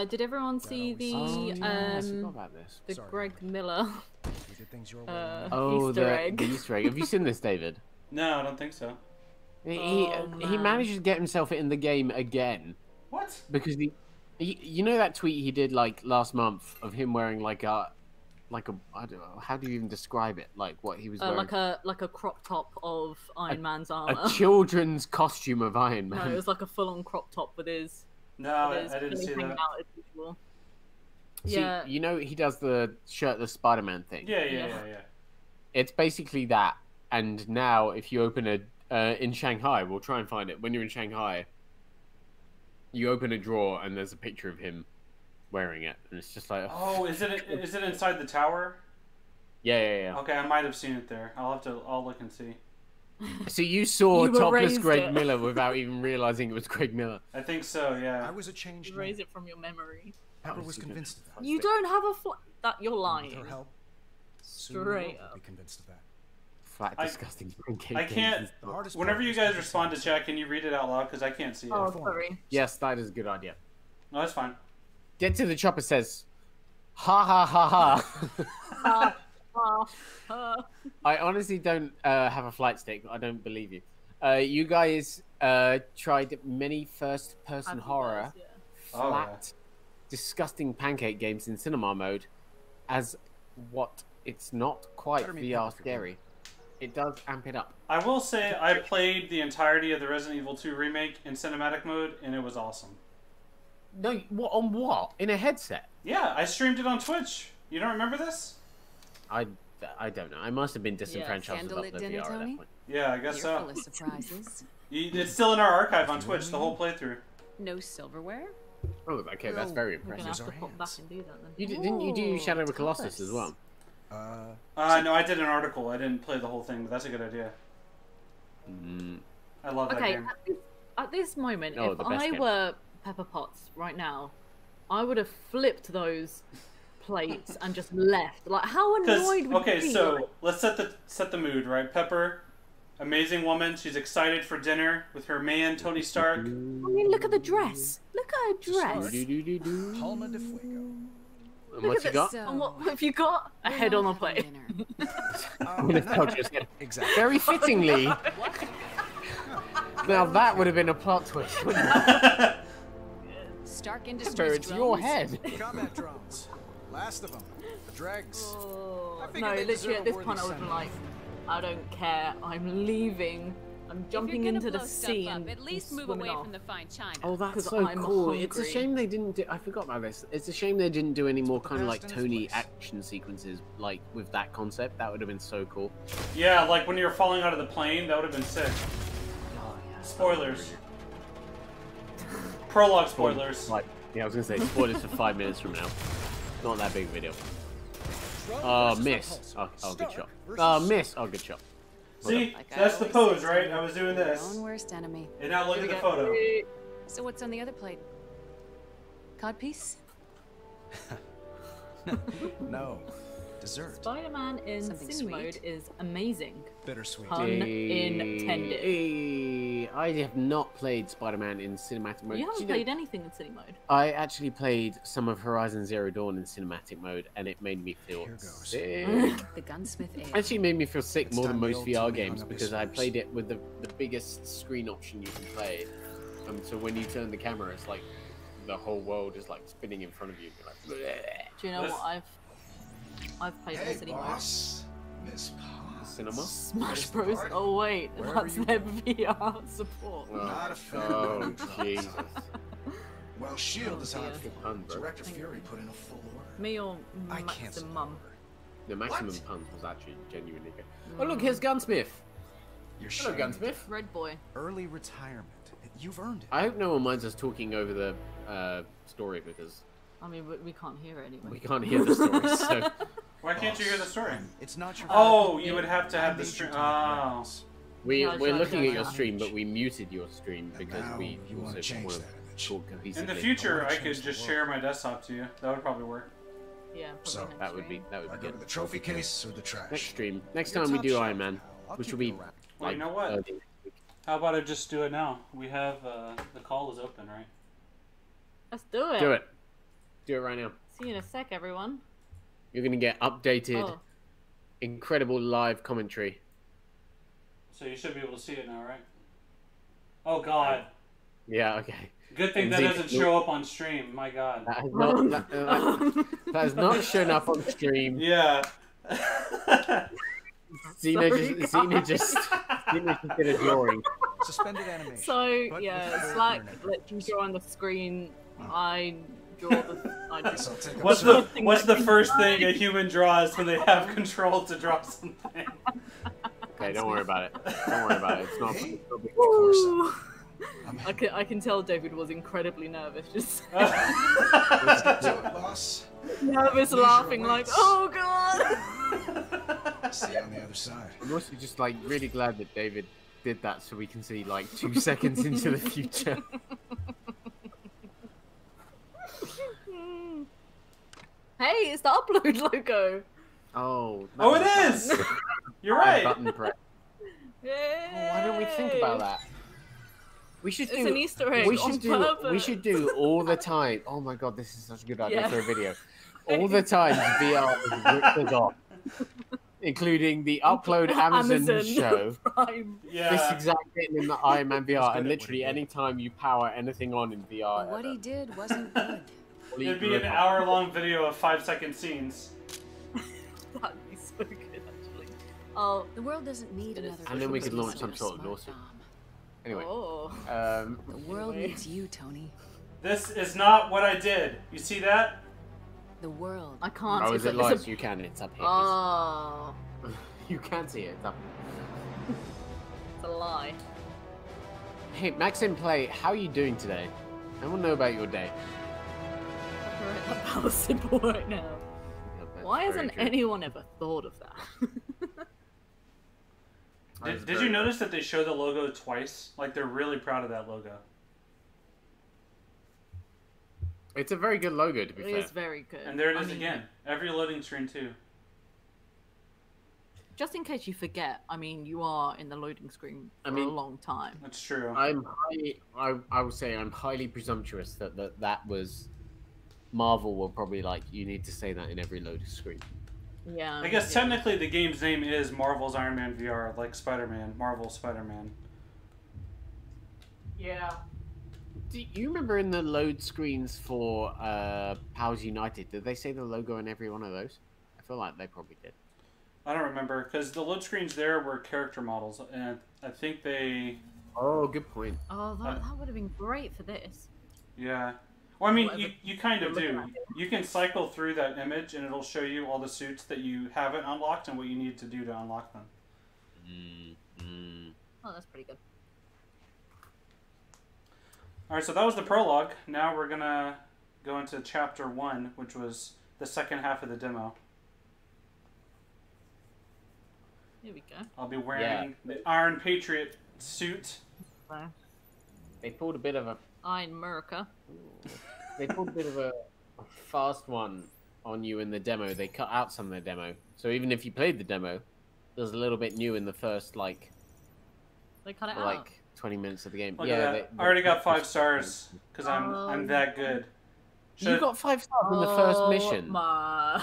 Did everyone see the Oh, yeah, I forgot about this. the Sorry, Greg Robert. Miller We did things your way. Oh, Easter egg? the Easter egg. Have you seen this, David? No, I don't think so. He Oh, he man. managed to get himself in the game again What? because you know that tweet he did like last month of him wearing like a I don't know, how do you even describe it, like what he was wearing, like a crop top of Iron Man's armor. a children's costume of Iron No, Man. it was like a full-on crop top with his. No, I his didn't belly see hanging that. out as usual. See, Yeah. you know he does the shirtless Spider-Man thing. Yeah. It's basically that. And now if you open a in Shanghai, we'll try and find it. When you're in Shanghai, you open a drawer and there's a picture of him wearing it, and it's just like, Oh, is it inside the tower? yeah. Okay, I might have seen it there. I'll look and see. So you saw You topless erased Greg it. Miller without even realizing it was Greg Miller. I think so. Yeah. I was a changed man. Erase it from your memory. Pepper was convinced of that. You don't have a that you're With lying. her help, soon the world Straight will up. be convinced of that. Flat, disgusting pancake. I can't. The hardest Whenever part you was guys to respond to decide. chat, can you read it out loud? Because I can't see it. Oh, sorry. Yes, that is a good idea. No, that's fine. Get to the chopper says, ha ha ha ha. I honestly don't have a flight stick. I don't believe you. You guys tried many first-person horror, Yeah. Oh, flat, disgusting pancake games in cinema mode as what it's not quite Better meet VR Pepper. scary. It does amp it up. I will say I played the entirety of the Resident Evil 2 remake in cinematic mode, and it was awesome. No, what on what? In a headset? Yeah, I streamed it on Twitch. You don't remember this? I don't know. I must have been disenfranchised Candlelit about the dinner, VR at Tony? that point. Yeah, I guess You're so. full of surprises. It's still in our archive on Twitch, the whole playthrough. No silverware? Oh, okay, that's very We're gonna impressive. have to pop back and do that then. Didn't you do Shadow of the Colossus as well? No, I did an article. I didn't play the whole thing, but that's a good idea. I love that game. At this moment, Oh, if the best I game. were Pepper Potts right now, I would have flipped those plates and just left. Like, how annoyed would you be? So let's set the mood, right? Pepper, amazing woman. She's excited for dinner with her man Tony Stark. I mean, look at the dress. Look at her dress. Palma de Fuego. And Look what's at you got? this. And what have you got? A head on a plate. Exactly. Very fittingly. Now that would have been a plot twist, wouldn't it? Stark Pepper, Industries it's your drones. head. Combat drones. Last of them. The dregs. Oh, I no, figured they literally deserve at a this worthy point I would have been like, send-off. I don't care. I'm leaving. I'm jumping into the sea and at least move swimming away off. from the fine china. Oh, that's 'Cause so I'm cool. It's a hungry. shame they didn't do... I forgot about this. It's a shame they didn't do any more kind of like past in its Tony place. action sequences, like with that concept. That would have been so cool. Yeah, like when you're falling out of the plane, that would have been sick. Oh, yeah. Spoilers. Prologue spoilers. Like, yeah, I was gonna say spoilers for 5 minutes from now. Not that big a video. Miss. Oh, good shot. Miss. Oh, good shot. See, Like I that's the always pose, say, right? Tony, I was doing your this. own worst enemy. And now look at the photo. So what's on the other plate? Codpiece? No. Dessert. Spider-Man in Something cine sweet? mode is amazing. Bittersweet. Pun intended. I have not played Spider-Man in cinematic mode. You Do haven't know- played anything in cine mode. I actually played some of Horizon Zero Dawn in cinematic mode, and it made me feel Here goes. sick. The gunsmith ale. Actually made me feel sick It's more than time the most old VR Tony games hung up his because I spurs. played it with the biggest screen option you can play. So when you turn the camera, it's like the whole world is like spinning in front of you. You're like, bleh. Do you know what I've played in cine mode? Miss Cinema? Smash Bros. Oh wait, Wherever that's you their go. VR support. Not a fan Oh, of drones. Jesus. Well, Shield is on. Good pun, bro. Director Fury put in a full order. Me or I can't Maximum? The maximum puns was actually genuinely good. Oh, look, here's Gunsmith. You're Hello, shame. Gunsmith. Red Boy. Early retirement. You've earned it. I hope no one minds us talking over the story because I mean, we can't hear it anyway. we can't hear the story. So Why can't you hear the story? It's not your Oh, you would have to I have the made you stream. do Oh. Yeah, we're sure, looking sure, at your sure. stream, but we muted your stream And because now we you want also to change want that to image. talk cohesively. In the future, wanna I change could the just world. share my desktop to you. That would probably work. Yeah, probably So, next That would be stream. I go to good. the trophy case or the trash. Next stream. Next Your time we top do shelf, Iron Man, pal. I'll which keep will be you around. Well, you know what? early next week. How about I just do it now? We have the call is open, right? Let's do it. Do it. Do it right now. See you in a sec, everyone. You're gonna get updated, Oh, incredible live commentary. So you should be able to see it now, right? Oh God! Yeah. Okay. Good thing And that Zeke- doesn't show up on stream. My God. That has not, that has not shown up on stream. Yeah. Xena just did a drawing. Suspended animation. so but yeah, with Slack internet lets you reference. draw on the screen. I draw the. I Guess draw. I'll take What's up the what's the first thing a human draws when they have control to draw something? Okay, don't worry about it. Don't worry about it. It's not. Hey. no big Of course Ooh. I'm I can tell David was incredibly nervous, just Let's get to it, boss. nervous, Leisure laughing like, awaits. oh God. See you on the other side. I'm also just like really glad that David did that so we can see like 2 seconds into the future. Hey, it's the upload logo. Oh. that Oh, was it bad. is. You're Bad right. Button press. Oh, why don't we think about that? We should It's do. an Easter egg We on should do. We purpose. should do all the time. Oh my god, this is such a good idea Yeah. for a video. All the times VR is ripped us off, including the upload Amazon show. Prime. Yeah. This exact thing in the Iron Man VR, good and at what literally he did. anytime you power anything on in VR. But what he did wasn't good. It'd be an hour-long video of 5-second scenes. That'd be so good, actually. Oh, The world doesn't need another. And then we could Christmas launch some or sort of smart lawsuit. bomb. Anyway, oh. The world needs you, Tony. This is not what I did. You see that? The world. I can't. oh, see is it it's live? You can. It's up here. Oh, You can see it. It's up. it's a lie. Hey, Maxim Play, how are you doing today? I want to know about your day. I'll write that power symbol right now. Yeah, that's Why very hasn't true. anyone ever thought of that? Did you notice that they show the logo twice? Like, they're really proud of that logo. It's a very good logo, to be It fair. is very good. And there it I is mean, again. Every loading screen, too. Just in case you forget, I mean, you are in the loading screen for a long time. That's true. I would say I'm highly presumptuous that was... Marvel will probably like, you need to say that in every loading screen. Yeah. I guess technically the game's name is Marvel's Iron Man VR, like Spider-Man. Marvel Spider-Man. Yeah. Do you remember in the load screens for Powers United, did they say the logo in every one of those? I feel like they probably did. I don't remember, because the load screens there were character models, and I think they... Oh, good point. Oh, that would have been great for this. Yeah. Well, I mean, Whatever you kind of you're do. looking at. You can cycle through that image, and it'll show you all the suits that you haven't unlocked and what you need to do to unlock them. Oh, that's pretty good. Alright, so that was the prologue. Now we're going to go into Chapter 1, which was the second half of the demo. Here we go. I'll be wearing the Iron Patriot suit. There. They pulled a bit of a... Iron America. They pulled a bit of a fast one on you in the demo. They cut out some of the demo. So even if you played the demo, there's a little bit new in the first, like... They cut it out. Like 20 minutes of the game. Look yeah, at that. I already got 5 stars, because I'm that good. You got 5 stars in the first mission. My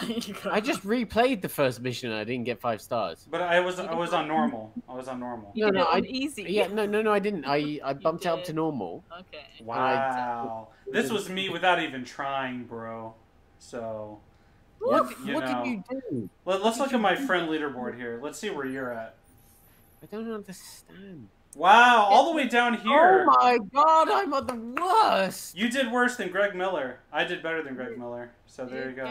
I just replayed the first mission and I didn't get 5 stars. But I was on normal. I was on normal. You did it on easy. Yeah, no, I didn't. I bumped it up to normal. Okay. Wow. This was me without even trying, bro. So... What did you do? Let's look at my friend leaderboard here. Let's see where you're at. I don't understand. Wow, all the way down here. Oh my god, I'm on the worst. You did worse than Greg Miller. I did better than Greg Miller. So there you go.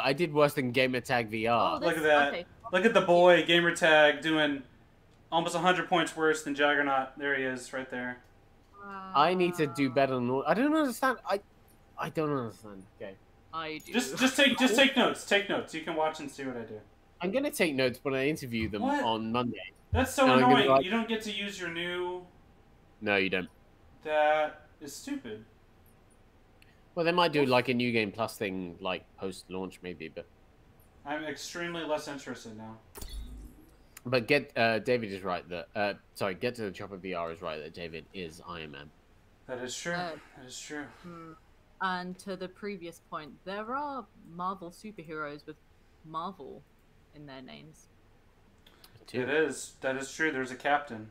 I did worse than Gamertag VR. Look at that. Okay. Look at the boy, Gamertag, doing almost 100 points worse than Juggernaut. There he is, right there. I need to do better than all. I don't understand. I don't understand. Okay. I do. Just take notes. Take notes. You can watch and see what I do. I'm gonna take notes when I interview them on Monday. That's so annoying. You don't get to use your new... No, you don't. That is stupid. Well, they might do like a New Game Plus thing, like post-launch maybe, but... I'm extremely less interested now. But David is right that... sorry, Get to the Chopper VR is right that David is Iron Man. That is true. That is true. And to the previous point, there are Marvel superheroes with Marvel in their names. It is. That is true. There's a captain.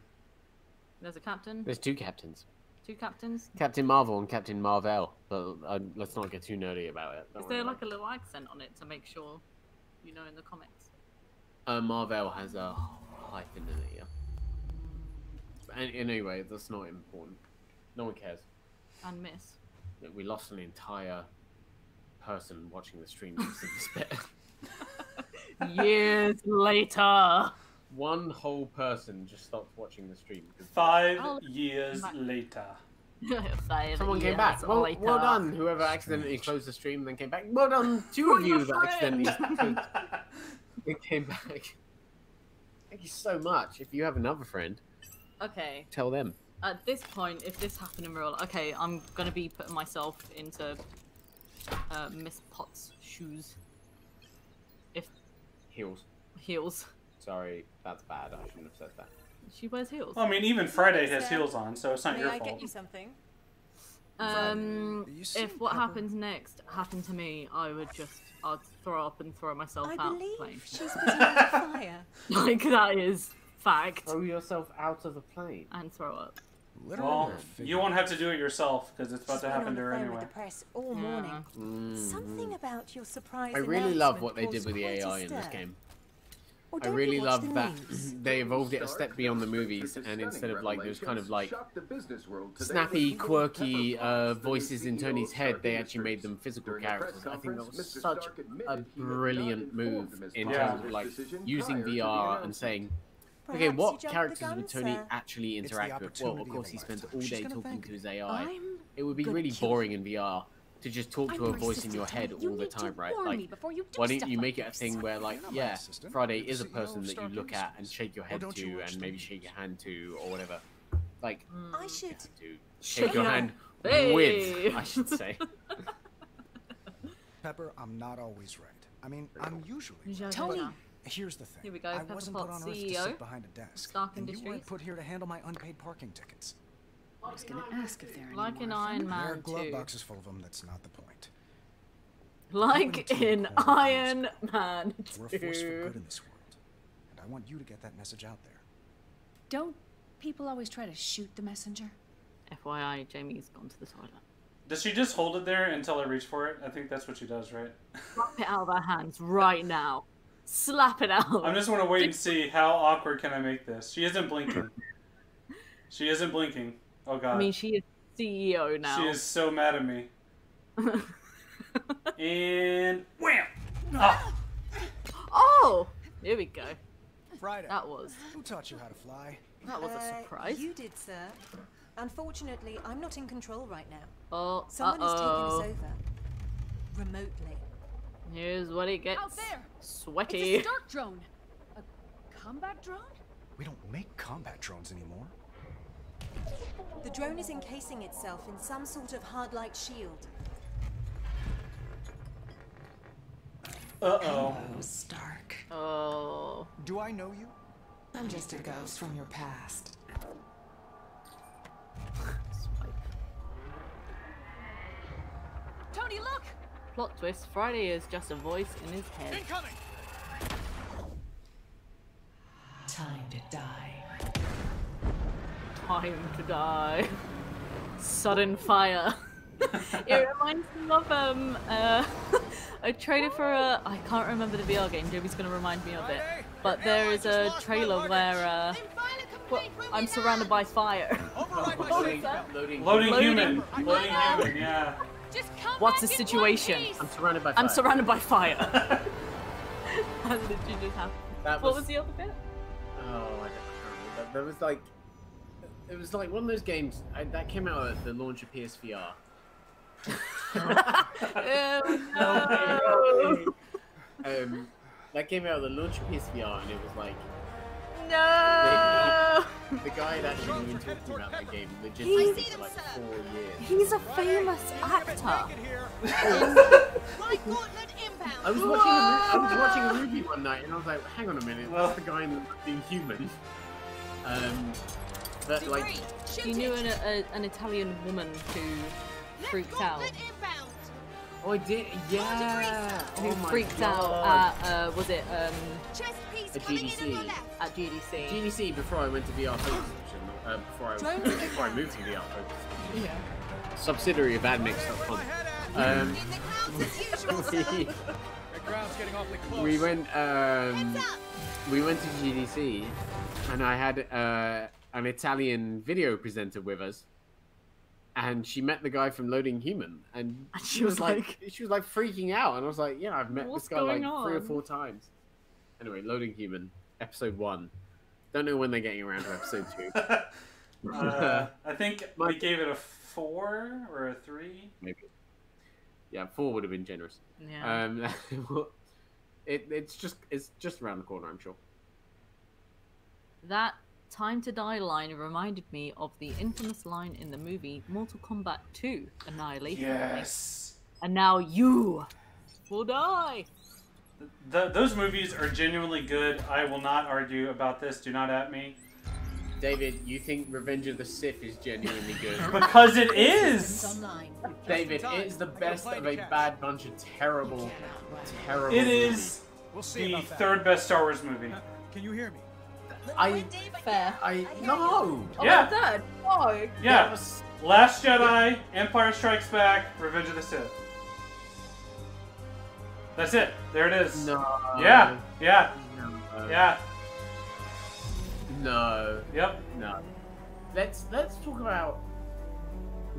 There's a captain. There's 2 captains. 2 captains. Captain Marvel and Captain Marvel. But let's not get too nerdy about it. Is there like a little accent on it to make sure you know in the comics? Marvel has a hyphen in it, yeah. And anyway, that's not important. No one cares. And Miss. We lost an entire person watching the stream just in this bit. Years later. One whole person just stopped watching the stream. 5 years later. Someone came back. Well done, whoever accidentally closed the stream and then came back. Well done, 2 of you that accidentally came back. Thank you so much. If you have another friend, okay, tell them. At this point, if this happened in real life, okay, I'm gonna be putting myself into Miss Potts' shoes. Heels. Sorry, that's bad. I shouldn't have said that. She wears heels. Well, I mean, even Friday has heels on, so it's not your fault. May I get you something? If what happens next happened to me, I'd throw up and throw myself out of the plane. She's putting out a fire. Like, that is fact. Throw yourself out of the plane. And throw up. Well, you won't have to do it yourself, because it's about to happen to her anyway. With the press all morning. Something about your surprise. I really love what they did with the AI in this game. I really love that they evolved it a step beyond the movies, and instead of like those kind of like snappy, quirky voices in Tony's head, they actually made them physical characters. I think that was such a brilliant move in terms of like using VR and saying, okay, what characters would Tony actually interact with? Well, of course he spends all day talking to his AI. it would be Good really kill. boring in VR to just talk to a voice in your head all the time, right? Like, why don't you make it a thing where, like, You're not my yeah, assistant. Friday You're the is a CEO person of that you Stark look at and Industries. shake your head don't you to, and understand maybe me? shake your hand to, or whatever. Like, I should. to shake your hand Hey. with, I should say. Pepper, I'm not always right. I mean, I'm usually right. Tony. But here's the thing. Here we go, I Pepper wasn't put Potts, on Earth to CEO, sit behind a desk. Stark And you Industries. weren't put here to handle my unpaid parking tickets. I was gonna ask if there are any Like in more Iron from- There are Man glove 2. boxes full of them. That's not the point. Like in Iron Man We're a force for 2. good in this world, and I want you to get that message out there. Don't people always try to shoot the messenger? FYI, Jamie's gone to the toilet. Does she just hold it there until I reach for it? I think that's what she does, right? Slap it out of her hands right now. Slap it out. I just want to wait and see how awkward can I make this. She isn't blinking. She isn't blinking. Oh god. I mean, she is CEO now. She is so mad at me. And wham! Oh, Oh! Here we go. Friday, That was who taught you how to fly? a surprise. You did, sir. Unfortunately, I'm not in control right now. Oh, Someone is taking us uh-oh. over. Remotely. Here's what it gets. Out there! Sweaty. It's a Stark drone. A combat drone? We don't make combat drones anymore. The drone is encasing itself in some sort of hard-light shield. uh-oh. Oh, Stark. Oh. Do I know you? I'm just a ghost from your past. Tony, look! Plot twist, Friday is just a voice in his head. Incoming! Time to die. Time to die. Sudden fire. It reminds me of a trailer for a, I can't remember the VR game, Joby's gonna remind me of it. But there is a trailer where I'm surrounded by fire. What is that? Loading. Loading Loading. human. Loading human, yeah. Just come What's the back in situation? one piece. I'm surrounded by fire. I'm surrounded by fire. That literally just happened. That What was the other bit? Oh, I don't remember. There was like, it was like one of those games that came out at the launch of PSVR. Oh, no. That came out at the launch of PSVR, and it was like No! the guy had actually been talking about the game He's- legitimately for like 4 years. He's a famous actor. I was watching a movie one night, and I was like, hang on a minute, that's the guy in being human. But like, You knew an Italian woman who freaked out. oh, I did, yeah. Who Oh my freaked God. out at, was it, At GDC. at GDC? GDC before I went to VR Focus, before I moved to VR Focus. Yeah. Subsidiary of AdMix.com. That crowd's getting awfully close. We went to GDC, and I had an Italian video presenter with us, and she met the guy from Loading Human, and she was like freaking out, and I was like, yeah, I've met What's this guy like going 3 or on? 4 times. Anyway, Loading Human, episode 1. Don't know when they're getting around to episode 2. I think I gave it a 4 or a 3. Maybe. Yeah, 4 would have been generous. Yeah. It's just around the corner, I'm sure. That Time to Die line reminded me of the infamous line in the movie Mortal Kombat 2, Annihilation. Yes. And now you will die. Those movies are genuinely good. I will not argue about this. Do not at me. David, you think Revenge of the Sith is genuinely good? Because it is! Online. David, it is the best of a bad bunch of terrible, terrible It movies. is We'll see the about that. 3rd best Star Wars movie. Can you hear me? Fair. No! Yeah. Dad. Oh. That Yeah. was- Last Jedi, Empire Strikes Back, Revenge of the Sith. That's it. There it is. No. Yeah. Yeah. No. Yeah. No. Yep. No. Let's talk about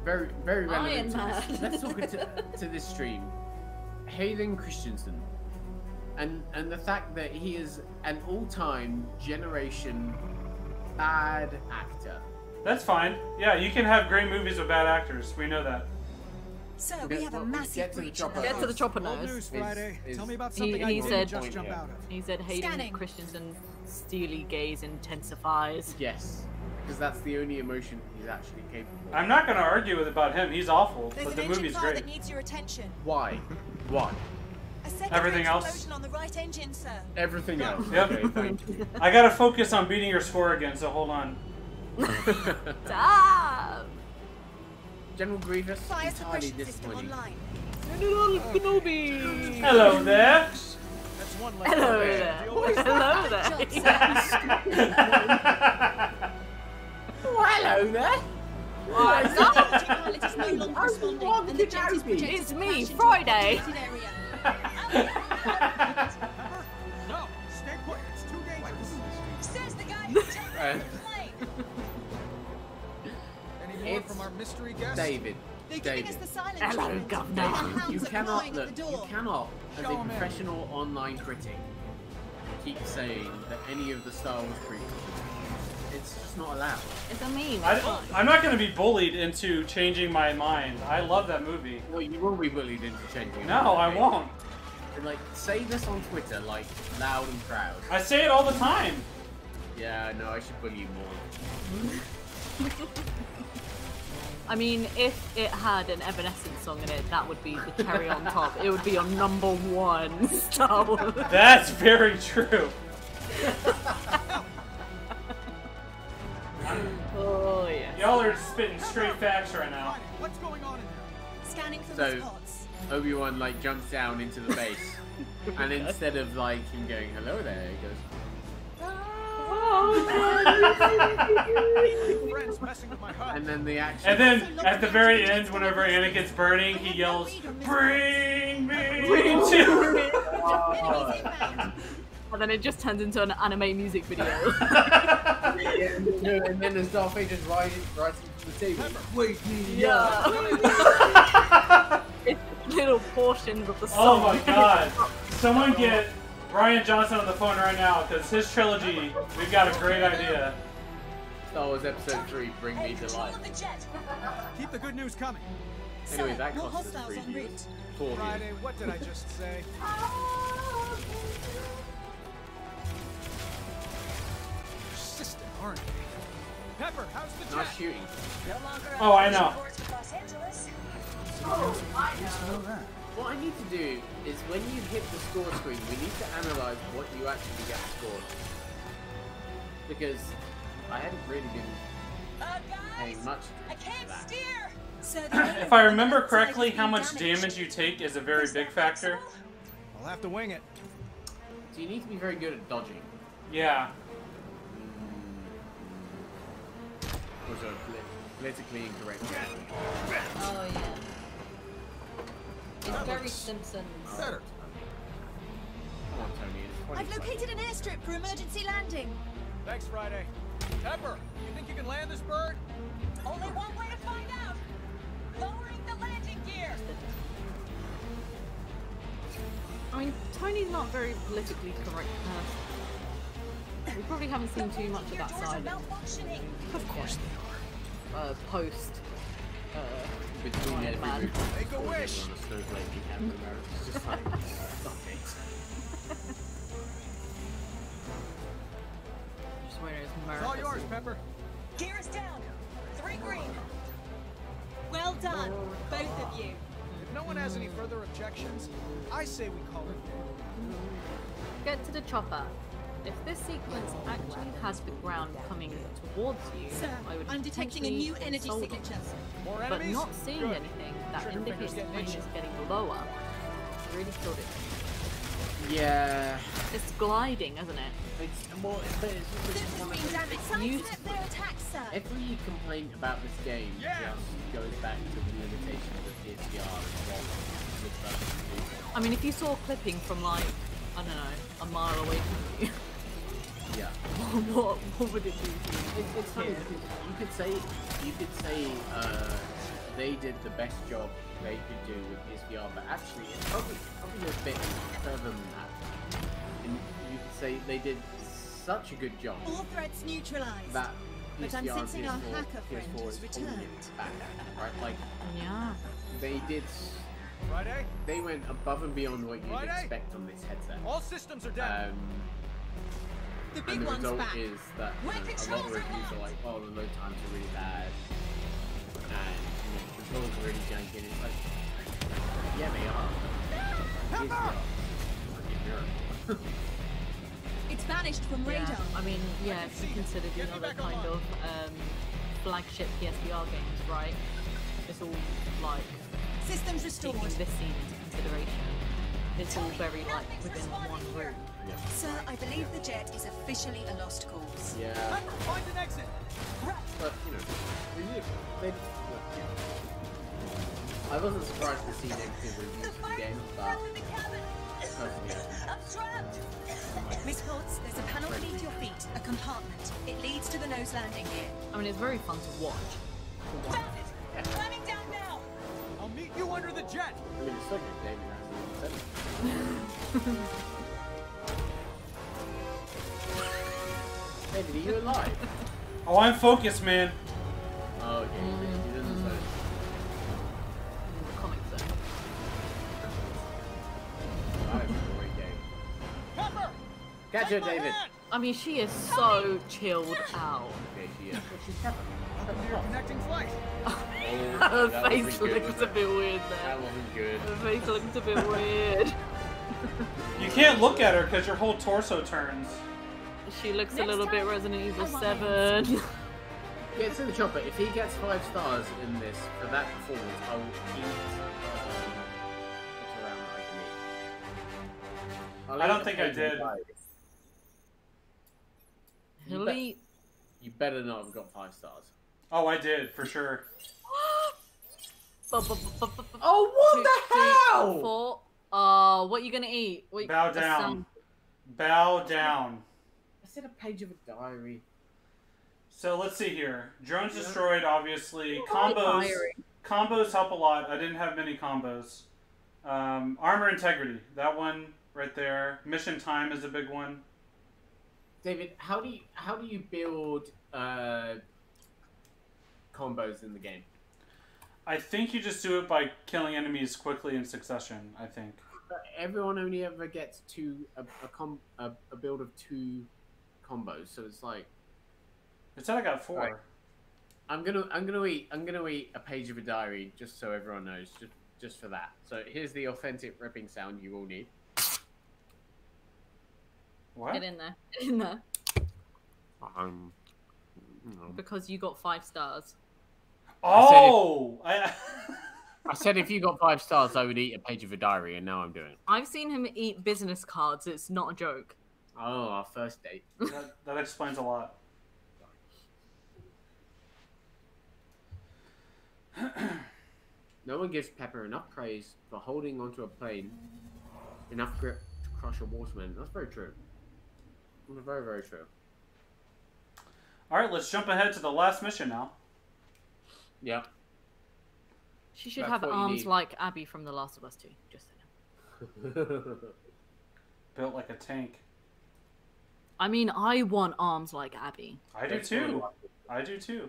very relevant. Iron To this, Man. let's talk to this stream. Hayden Christensen, and the fact that he is an all-time generation bad actor. That's fine. Yeah, you can have great movies with bad actors. We know that. So we have a massive breach in the Get to the chopper Old nose. news Friday. Tell me about He, something I he didn't said just jump out of. he said Hayden Scanning. Christensen steely gaze intensifies. Yes, because that's the only emotion he's actually capable of. I'm not going to argue about him. He's awful, There's but an the engine movie's fire great. that needs your attention. Why? Why? A secondary Everything else? explosion on the right engine, sir. Everything else. Yep. Okay, thank you. I got to focus on beating your score again, so hold on. Damn! General Grievous, Fire entirely suppression system disappointing. online. Little Kenobi! Hello there. That's one less Hello to there. deal with. Hello Good there. job, sir. Oh, hello there. The pilot is no longer responding, and the jet is projected It's to me, crash into a Friday. populated area. No, stay put. It's too dangerous. Says the guy Uh, who takes the plane. Any more It's from our mystery guest? David. They're giving us David. the silent Hello, treatment. Governor. The You hounds are cannot clawing look. at the You door. cannot, as Show a 'em in. professional online critic, keep saying that any of the Star Wars prequels. It's just not allowed. It's a meme. I'm not going to be bullied into changing my mind. I love that movie. Well, you will be bullied into changing. No, I won't. And, like, say this on Twitter, like, loud and proud. I say it all the time. Yeah, no, I should bully you more. I mean, if it had an Evanescence song in it, that would be the cherry on top. It would be on #1 Star Wars. That's very true. Oh yeah. Y'all are spitting straight facts right now. What's going on in there? Scanning for So- spots. Obi-Wan, like, jumps down into the base. And instead of, like, him going, hello there, he goes, Friends messing with my HUD. and then the action. And then at the very end, whenever Anakin's burning, he yells, "Bring me to." Enemies inbound. And then it just turns into an anime music video. and then there's Darth Vader's rising from the table. Wake me Yeah. It's little portions of the Oh song. my God! Someone get Brian Johnson on the phone right now, because his trilogy, we've got a great idea. Star Wars Episode 3, Bring Me to Control Life. of the jet. Keep the good news coming. Anyway, Sir, that more cost us hostiles 3 en viewers. route. 4 viewers. Friday, what did I just say? Persistent, aren't they? Pepper, how's the Nice jet? shooting. Oh, I know. What I need to do is when you hit the score screen, we need to analyze what you actually get scored. Because I hadn't really been paying much attention to that. So If I remember correctly, how much damage you take is a very big factor. I'll have to wing it. So you need to be very good at dodging. Yeah. Also, politically incorrect. Oh yeah. It's very Simpsons. Better. Come on, Tony. It's 20 I've located an airstrip for emergency landing. Thanks, Friday. Pepper, you think you can land this bird? Only one way to find out. Lowering the landing gear. I mean, Tony's not a very politically correct person. We probably haven't seen too much of that side. Malfunctioning. Of course they Post. Between Right, every man. movie, Make a wish. on a snowflake in Captain America. It's just like, stop it. Just wearing his It's all yours, American. Pepper. Gear is down. 3 green. Well done, both of you. If no one has any further objections, I say we call it. Get to the chopper. If this sequence actually has the ground coming towards you, Sir, I would I'm detecting a potentially new energy insult them. signature. More But enemies? not seeing Good. anything that Trigger indicates the fingers plane getting is itchy. getting lower really killed it. Yeah. It's gliding, isn't it? It's more. It's This has been damaged. Signs of their attack, sir. Every complaint about this game Yeah. just goes back to the limitations of PSVR and what it's supposed to do. I mean, if you saw clipping from like, I don't know, a mile away from you, Yeah. what would it do to you? It's funny because you could say they did the best job they could do with PSVR, but actually it's probably a bit further than that. And you could say they did such a good job All threats neutralized. that But I'm PSVR and sensing our PS4, hacker friend PS4 has is returned. holding it back, right? Like Yeah. they did. Friday? They went above and beyond what you'd Friday? expect on this headset. All systems are down. The big And the one's result back. is that Where a lot controls of are reviews hot. are like, oh, the load times are really bad, and controls are really janky. And it's like, yeah, they are. But it's not. Fucking miracle. It's vanished from Yeah. radar. I mean, yeah, if you consider the other kind of flagship PSVR games, right? It's all like Systems taking restored. this scene into consideration. It's all very like within one room. Sir, I believe the jet is officially a lost cause. Yeah, Find an exit. but you know, they I wasn't surprised to see negative reviews of the game, but personally, Miss Potts, there's a panel beneath your feet, a compartment. It leads to the nose landing gear. I mean, it's very fun to watch. Climbing down now. I'll meet you under the jet. I mean, it's like a David hasn't even said it. David, are you alive? Oh, I'm focused, man. Oh, okay. He doesn't say. In the comics, though. That is a great game. Pepper. Catch her, David. I mean, she is so chilled out. Okay, she is. She's Pepper. Welcome to your connecting flight. Her that face wasn't good, looks was a it? bit weird there. That wasn't good. Her face looks a bit weird. You can't look at her because your whole torso turns. She looks a little bit Resident Evil 7. Get to the chopper. If he gets 5 stars in this for that performance, I will eat what's around that I can eat. I don't think I did. He'll eat. You better not have got 5 stars. Oh, I did, for sure. Oh, what the hell? 4. Oh, what are you gonna eat? What, Bow a down. sound- Bow down. I said a page of a diary. So let's see here. Drones destroyed, obviously. Why Combos. diary? Combos help a lot. I didn't have many combos. Armor integrity. That one right there. Mission time is a big one. David, how do you build combos in the game? I think you just do it by killing enemies quickly in succession, I think. Everyone only ever gets a build of 2 combos, so it's like It said I got 4. Right. I'm gonna eat a page of a diary just so everyone knows, just for that. So here's the authentic ripping sound you all need. What? Get in there. Get in there. No. Because you got 5 stars. Oh! I said if you got 5 stars, I would eat a page of a diary, and now I'm doing it. I've seen him eat business cards. It's not a joke. Oh, our first date. that explains a lot. No one gives Pepper enough praise for holding onto a plane, enough grip to crush a waterman. That's very true. That's very, very true. Alright, let's jump ahead to the last mission now. Yep. She should That's have what you arms need. like Abby from The Last of Us 2. Just saying. Built like a tank. I mean, I want arms like Abby. I do too. I do too.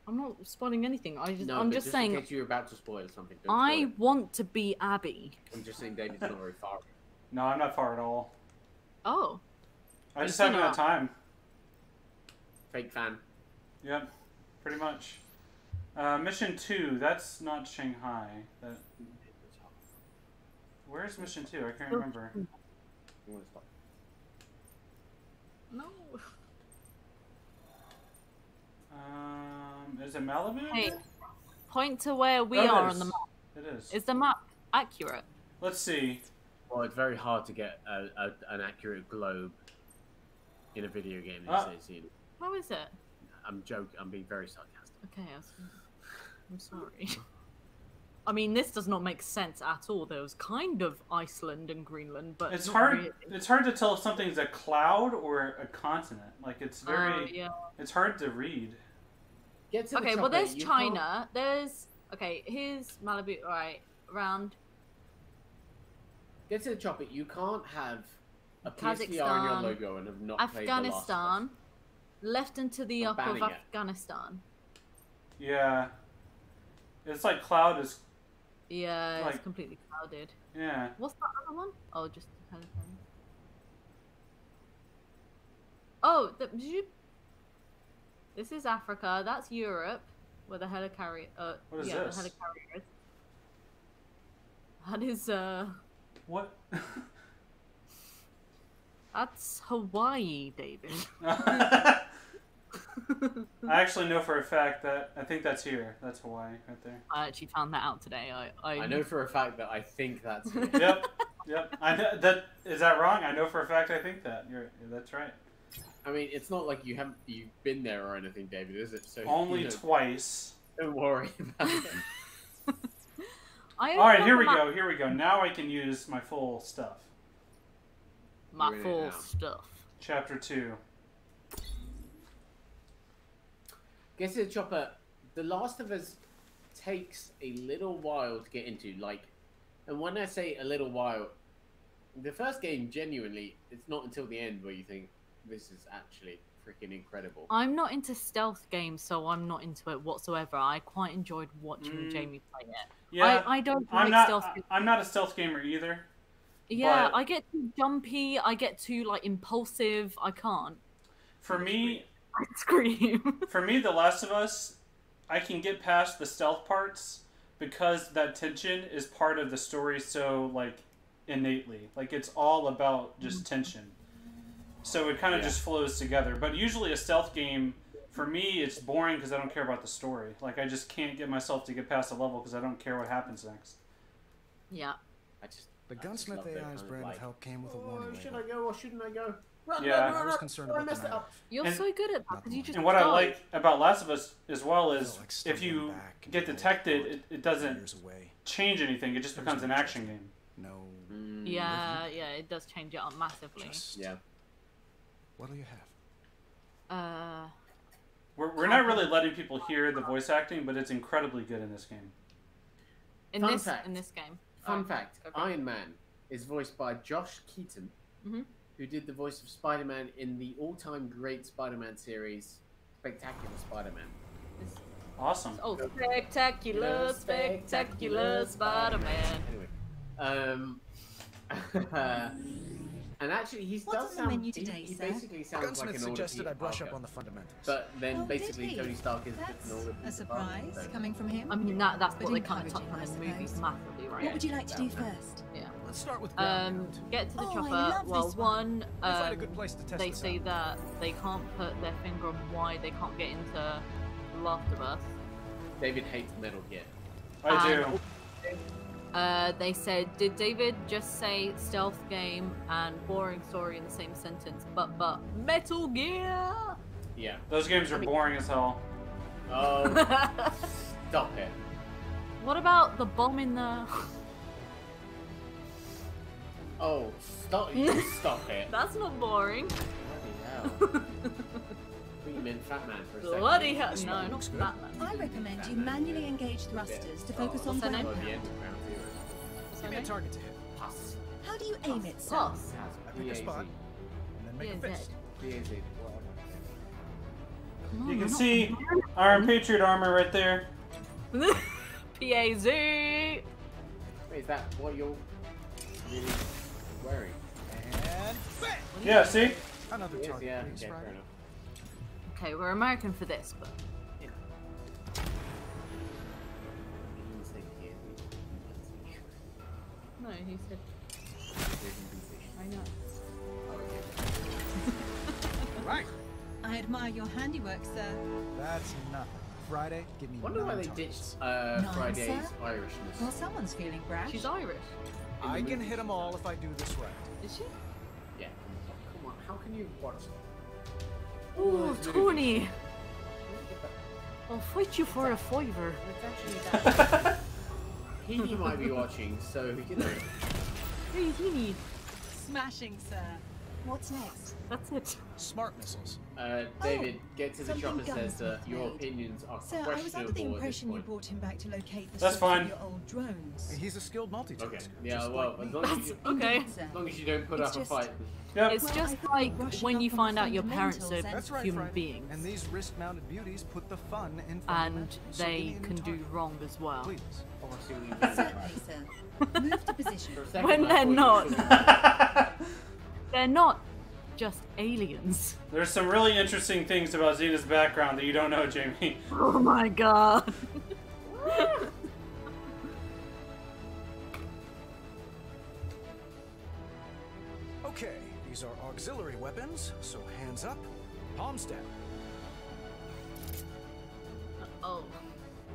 I'm not spoiling anything. No, I'm but just saying. in case you're about to spoil something. Don't I spoil it. want to be Abby. I'm just saying David's not very far. No, I'm not far at all. Oh. I just You've haven't seen had time. Fake fan. Yep, pretty much. Mission 2, that's not Shanghai. Where's Mission 2? I can't remember. No. Is it Malibu? Hey, point to where we Oh, it are is. on the map. It is. Is the map accurate? Let's see. Well, it's very hard to get an accurate globe in a video game these days. You know. How is it? I'm joking. I'm being very sarcastic. Okay, I'm sorry. I mean, this does not make sense at all. There was kind of Iceland and Greenland, but It's not hard. really. It's hard to tell if something's a cloud or a continent. Like it's very. Yeah. It's hard to read. Get to the Okay, well, chopper. there's You China. There's here's Malibu. All right, round. Get to the chopper. You can't have a PSVR in your Kazakhstan, logo and have not played The Last of Us. Afghanistan. Left and to the Not up of banning it. Afghanistan. Yeah. It's like cloud is. Yeah, Like- it's completely clouded. Yeah. What's that other one? Oh, just the helicarrier. Oh, did you? This is Africa. That's Europe, where the helicarrier. What is yeah, this? the helicarrier is. That is What? That's Hawaii, David. I actually know for a fact that I think that's here. That's Hawaii right there. I actually found that out today. I know for a fact that I think that's it. Yep. Yep. I know that. Is that wrong? I know for a fact I think that. That's right. I mean, it's not like you've been there or anything, David, is it? So Only you know, twice. don't worry about it. I All right, opened here up we my- go. Here we go. Now I can use my full stuff. My You're in it full now. stuff. Chapter 2. Guess the Chopper, The Last of Us takes a little while to get into. Like, and when I say a little while, the first game genuinely, it's not until the end where you think this is actually freaking incredible. I'm not into stealth games, so I'm not into it whatsoever. I quite enjoyed watching Jamie play it. Yeah, I don't I'm like not. stealth games. I'm not a stealth gamer either. Yeah, but- I get too jumpy. I get too like impulsive. I can't. For me, I scream. for me, The Last of Us, I can get past the stealth parts because that tension is part of the story. So like innately, like it's all about just tension. So it kind of just flows together. But usually a stealth game, for me, it's boring because I don't care about the story. Like I just can't get myself to get past a level because I don't care what happens next. Yeah. The I just gunsmith love that AI's kind of brand like, of help came with a warning should label. I go or shouldn't I go? Run, Yeah. run, I run, was run. concerned Oh, I about the messed it night. up. You're And- so good at that because you just And what I die. like about Last of Us as well is Felt like if stumbling you back and get falling detected, forward, it doesn't years away. change anything. It just There's becomes no an action judgment. game. No. Yeah, yeah, it does change it up massively. Yeah. What'll you have? We're not really letting people hear the voice acting, but it's incredibly good in this game. In Fun this fact. game. Fun Oh, fact, okay. Iron Man is voiced by Josh Keaton, Mhm. who did the voice of Spider-Man in the all-time great Spider-Man series, Spectacular Spider-Man. Awesome. Oh, spectacular, spectacular Spider-Man. Anyway, and actually, he What's does on the sound. menu today, he sir? basically sounds like Gunsmith an older suggested Peter I brush Parker. up on the fundamentals. But then Oh, basically, did he? Tony Stark is That's an older a Peter surprise Parker, so- coming from him. I mean, that's But what they kind of touch encouraging, on I in movies suppose. massively, right? What would you like to do first? Yeah. Let's start with ground. Get to the Oh, I chopper. love Well, this one. one, find a good place to test they this say out. that they can't put their finger on why they can't get into The Last of Us. David hates Metal Gear. I do. They said, did David just say stealth game and boring story in the same sentence? But Metal Gear. Yeah. Those games are boring as hell. Oh, stop it. What about the bomb in the? Oh, stop! You stop it. That's not boring. Bloody hell. I thought you meant Fat Man for a second. Bloody hell! This No, one not looks good. Batman. I recommend you manually engage thrusters to focus on What's her ground name? Oh, the end pound. of round zero. Give me a target to hit. Pass. How do you aim it, sir? Plus. I pick a spot and then make a Yeah, fist. BAZ. Come on, You we're can not see Iron Patriot armor right there. PAZ. Wait, is that what you're really wearing? And bam! Yeah, see? Another Yes, target, yeah, please, okay, Friday. fair enough. Okay, we're American for this, but you know. He didn't say BAZ. No, he said. I know. Right. I admire your handiwork, sir. That's nothing. Friday, give me Wonder why 9 they targets. ditched Friday's sir? Well, Irishness. someone's feeling brash. She's Irish. I can hit them all if I do this right. Is she? Yeah. Come on, how can you watch? Oh, those Tony. movies? I'll fight you for a fiver. It's actually that. He might be watching, so you know. Hey, Teeny. Smashing, sir. What's next? That's it. Smart missiles. David, get to the something chopper says that Gunsmith your made. opinions are Sir, I was under the questionable at this impression you point. brought him back to locate the That's source of fine. your old drones. He's a skilled multitasker. Okay. Yeah, just well, like me. as long as you, Okay. Indeed, sir. as long as you don't put It's up a just- fight. Yep. It's just like when you find out your parents are That's right, human Friday. beings And these wrist-mounted beauties put the fun in front of and the so they give me can the do target. wrong as well. Please. Oh, I see what you mean. Certainly, sir. Move to position. For a second, When I they're thought you not. were gonna- They're not just aliens. There's some really interesting things about Xena's background that you don't know, Jamie. Oh my god. Okay, these are auxiliary weapons, so hands up, palms down. Oh,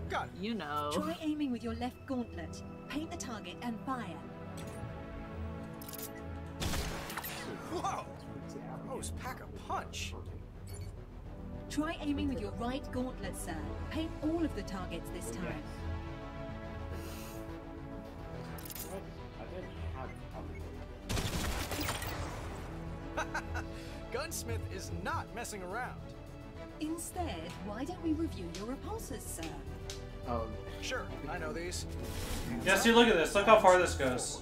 Got it. you know. Try aiming with your left gauntlet. Paint the target and fire. Whoa! Those pack a punch. Try aiming with your right gauntlet, sir. Paint all of the targets this time. Gunsmith is not messing around. Instead, why don't we review your repulsors, sir? Oh, Sure, I know these. Hands Yeah, up, see, look at this. Look how far this goes.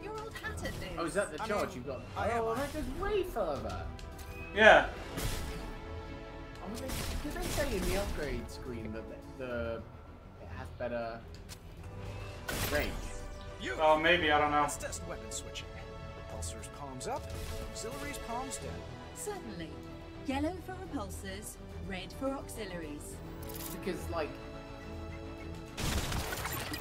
You're old hat at this. oh, is that the I charge mean, you've got? I am. Oh, that goes way further. Yeah. Oh, did they say in the upgrade screen that it has better range? You. Oh, maybe. I don't know. Let's test weapon switching. Repulsors palms up, auxiliaries palms down. Certainly. Yellow for repulsors, red for auxiliaries. Because like,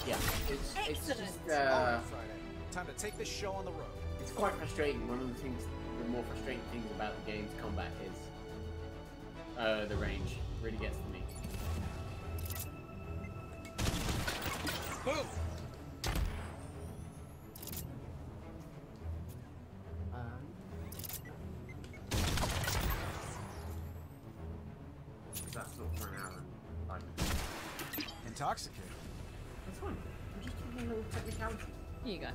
yeah, it's Excellent. just All right, Friday. Time to take this show on the road. it's quite frustrating. One of the more frustrating things about the game's combat is the range. Really gets to me. Boom! That's not for an hour. Like, Intoxicated. that's fine. I'm just talking a little technicality. Here you go.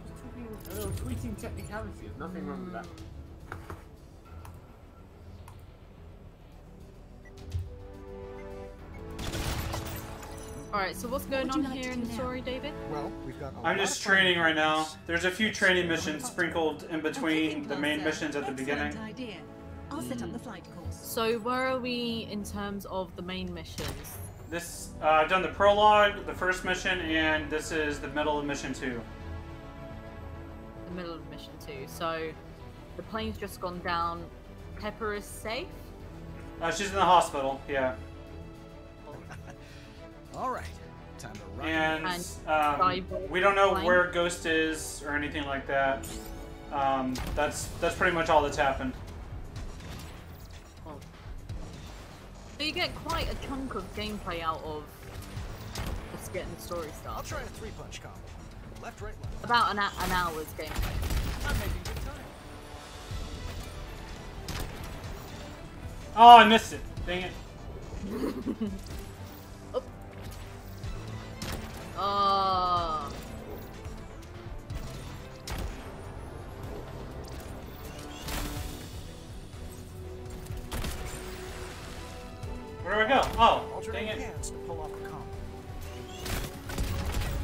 Just talking a little tweeting technicality. There's nothing wrong with that. Alright, so what's going would you on like here to in do the now? story, David? Well, we've got. I'm just training right now. There's a few training missions sprinkled in between the main missions at the beginning. Excellent idea. I'll set up the flight course. So where are we in terms of the main missions? This I've done the prologue, the first mission, and this is the middle of mission 2. The middle of mission 2. So the plane's just gone down. Pepper is safe? She's in the hospital, yeah. All right, time to run. And Cyborg we don't know plane. where Ghost is or anything like that. That's pretty much all that's happened. Oh. So you get quite a chunk of gameplay out of just getting the story I'll started. try a 3-punch combo. Left, right, left. About an hour's gameplay. I'm making good time. Oh, I missed it. Dang it. Oh. Oh. Where do I go? Oh, dang Alternating it. hands to pull off the combo.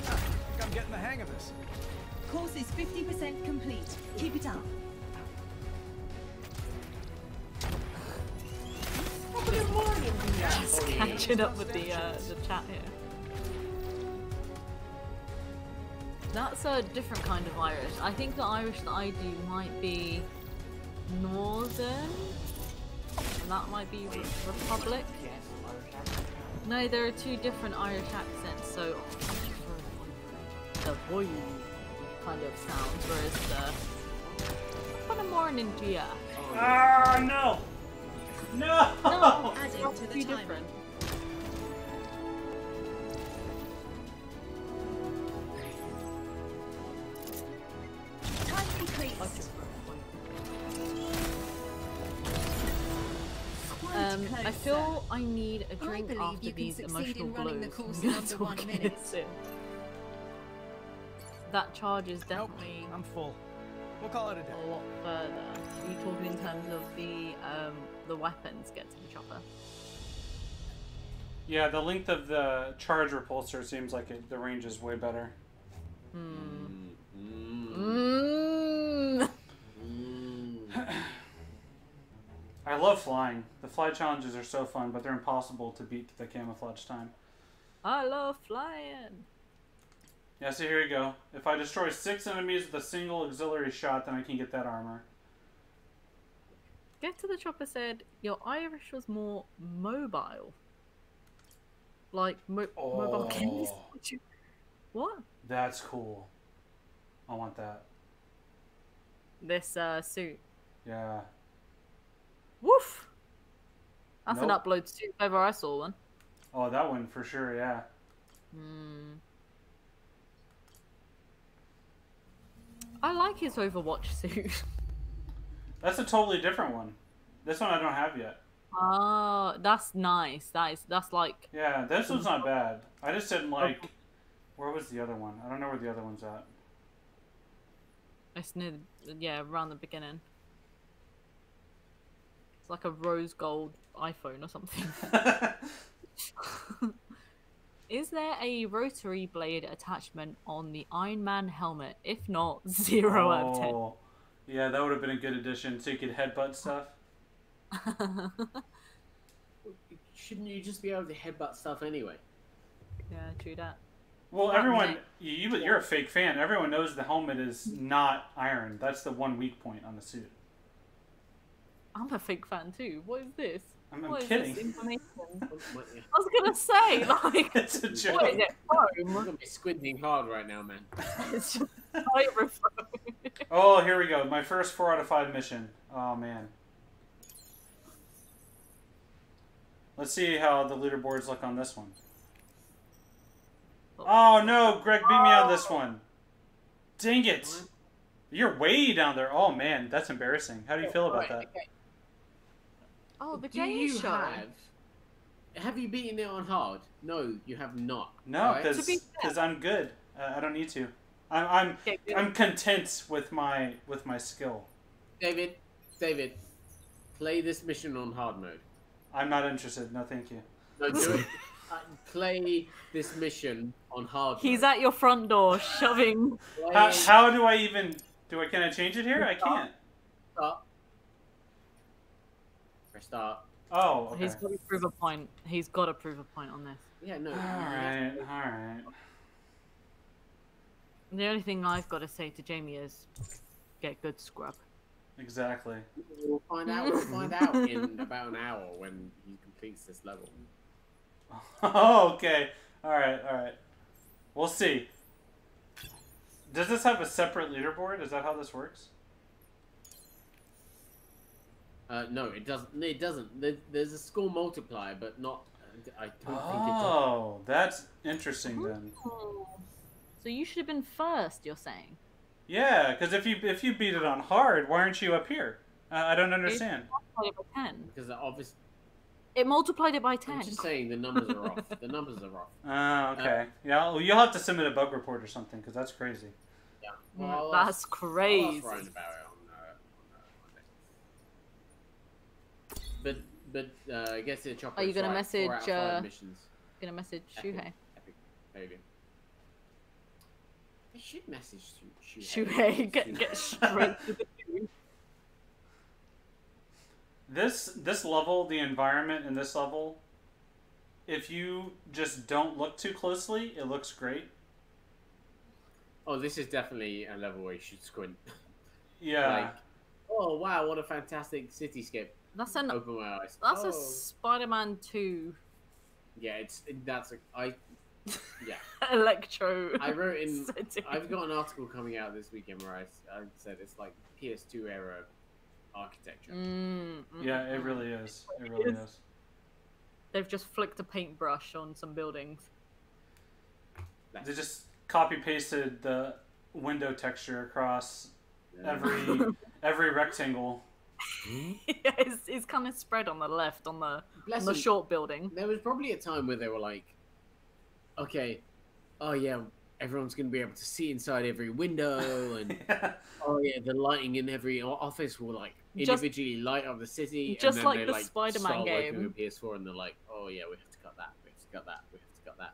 I think I'm getting the hang of this. Course is 50% complete. Keep it up. Just catching up with the chat here. That's a different kind of Irish. I think the Irish that I do might be Northern, and that might be Republic. No, there are two different Irish accents, so the boy kind of sounds, whereas the kind of more in India. Ah, no! No! No, Adding that's to the too timer. different. Time increased. Quite I close, feel I need a drink believe after you can these succeed emotional in running the blows. course I'm in gonna under talk 1 it minute. soon. That charge is Nope, definitely I'm full. We'll call it a day. a lot further. Are you talking in terms of the weapons get to the chopper? Yeah, the length of the charge repulsor seems like the range is way better. Hmm. Mm. Mm. I love flying. The fly challenges are so fun, but they're impossible to beat the camouflage time. I love flying. Yeah, so here you go. If I destroy 6 enemies with a single auxiliary shot, then I can get that armor. Get to the Chopper said, your Irish was more mobile. Like, mobile games? What? That's cool. I want that. This suit. Yeah. Woof! That's an Nope. upload suit if ever I saw one. Oh, that one for sure, yeah. I like his Overwatch suit. That's a totally different one. This one I don't have yet. Oh, that's nice. That's like... Yeah, this one's not bad. I just didn't like... Where was the other one? I don't know where the other one's at. It's near, yeah, around the beginning. It's like a rose gold iPhone or something. Is there a rotary blade attachment on the Iron Man helmet? If not, 0 out of 10. Oh, yeah, that would have been a good addition, so you could headbutt stuff. Shouldn't you just be able to headbutt stuff anyway? Yeah, true that. Well, everyone, you're a fake fan. Everyone knows the helmet is not iron. That's the one weak point on the suit. I'm a fake fan too. What is this? I'm What is kidding. this information? I was gonna say, like, It's a joke. what is it? You're Foam? gonna be squinting hard right now, man. It's just styrofoam. Oh, here we go. My first 4 out of 5 mission. Oh, man. Let's see how the leaderboards look on this one. Oh, no. Greg beat me on this one. Dang it. You're way down there. Oh, man. That's embarrassing. How do you feel about that? Okay. Oh, the Do game you show. have you beaten it on hard? No, you have not. No, Alright? because I'm good. I don't need to. I'm content with my skill. David, play this mission on hard mode. I'm not interested. No, thank you. No, do it. Play this mission on hard He's mode. at your front door, shoving. How do I even... Can I change it here? I can't. Start. Press start. Oh, okay. He's got to prove a point. He's got to prove a point on this. Yeah, no. Alright. The only thing I've got to say to Jamie is, get good scrub. Exactly. We'll find out. We'll find out in about an hour when he completes this level. Oh, okay. Alright. We'll see. Does this have a separate leaderboard? Is that how this works? No, it doesn't. It doesn't. There's a score multiplier, but not. I don't think it does. Oh, that's interesting then. So you should have been first, you're saying? Yeah, because if you beat it on hard, why aren't you up here? I don't understand. It multiplied it by 10. Because obviously, It multiplied it by 10. I'm just saying the numbers are off. The numbers are off. Oh, okay. Yeah, well, you'll have to submit a bug report or something, because that's crazy. Yeah. That's I'll crazy. ask Ryan about it on But I guess the chopper. Are you is gonna right, message, 4 out of 5 missions. Gonna message Epic. Shuhei. Epic. There you go. They should message Shuhei. Shuhei, get straight to the dude. This level, the environment in this level, if you just don't look too closely, it looks great. Oh, this is definitely a level where you should squint. Yeah. Like, oh wow, what a fantastic cityscape. That's an Open my eyes. that's oh. a Spider-Man 2 Yeah, yeah. Electro. I wrote in. setting. I've got an article coming out this weekend where I said it's like PS2 era architecture. Yeah, it really is. It really is. They've just flicked a paintbrush on some buildings. They just copy pasted the window texture across every rectangle. Yeah, it's kind of spread on the left on the Bless the them. short building. There was probably a time where they were like, okay, oh yeah, everyone's going to be able to see inside every window, and oh yeah, the lighting in every office will like individually light up the city. Just and then like they, the like, Spider-Man start working game. with PS4, and they're like, oh yeah, we have to cut that, we have to cut that, we have to cut that.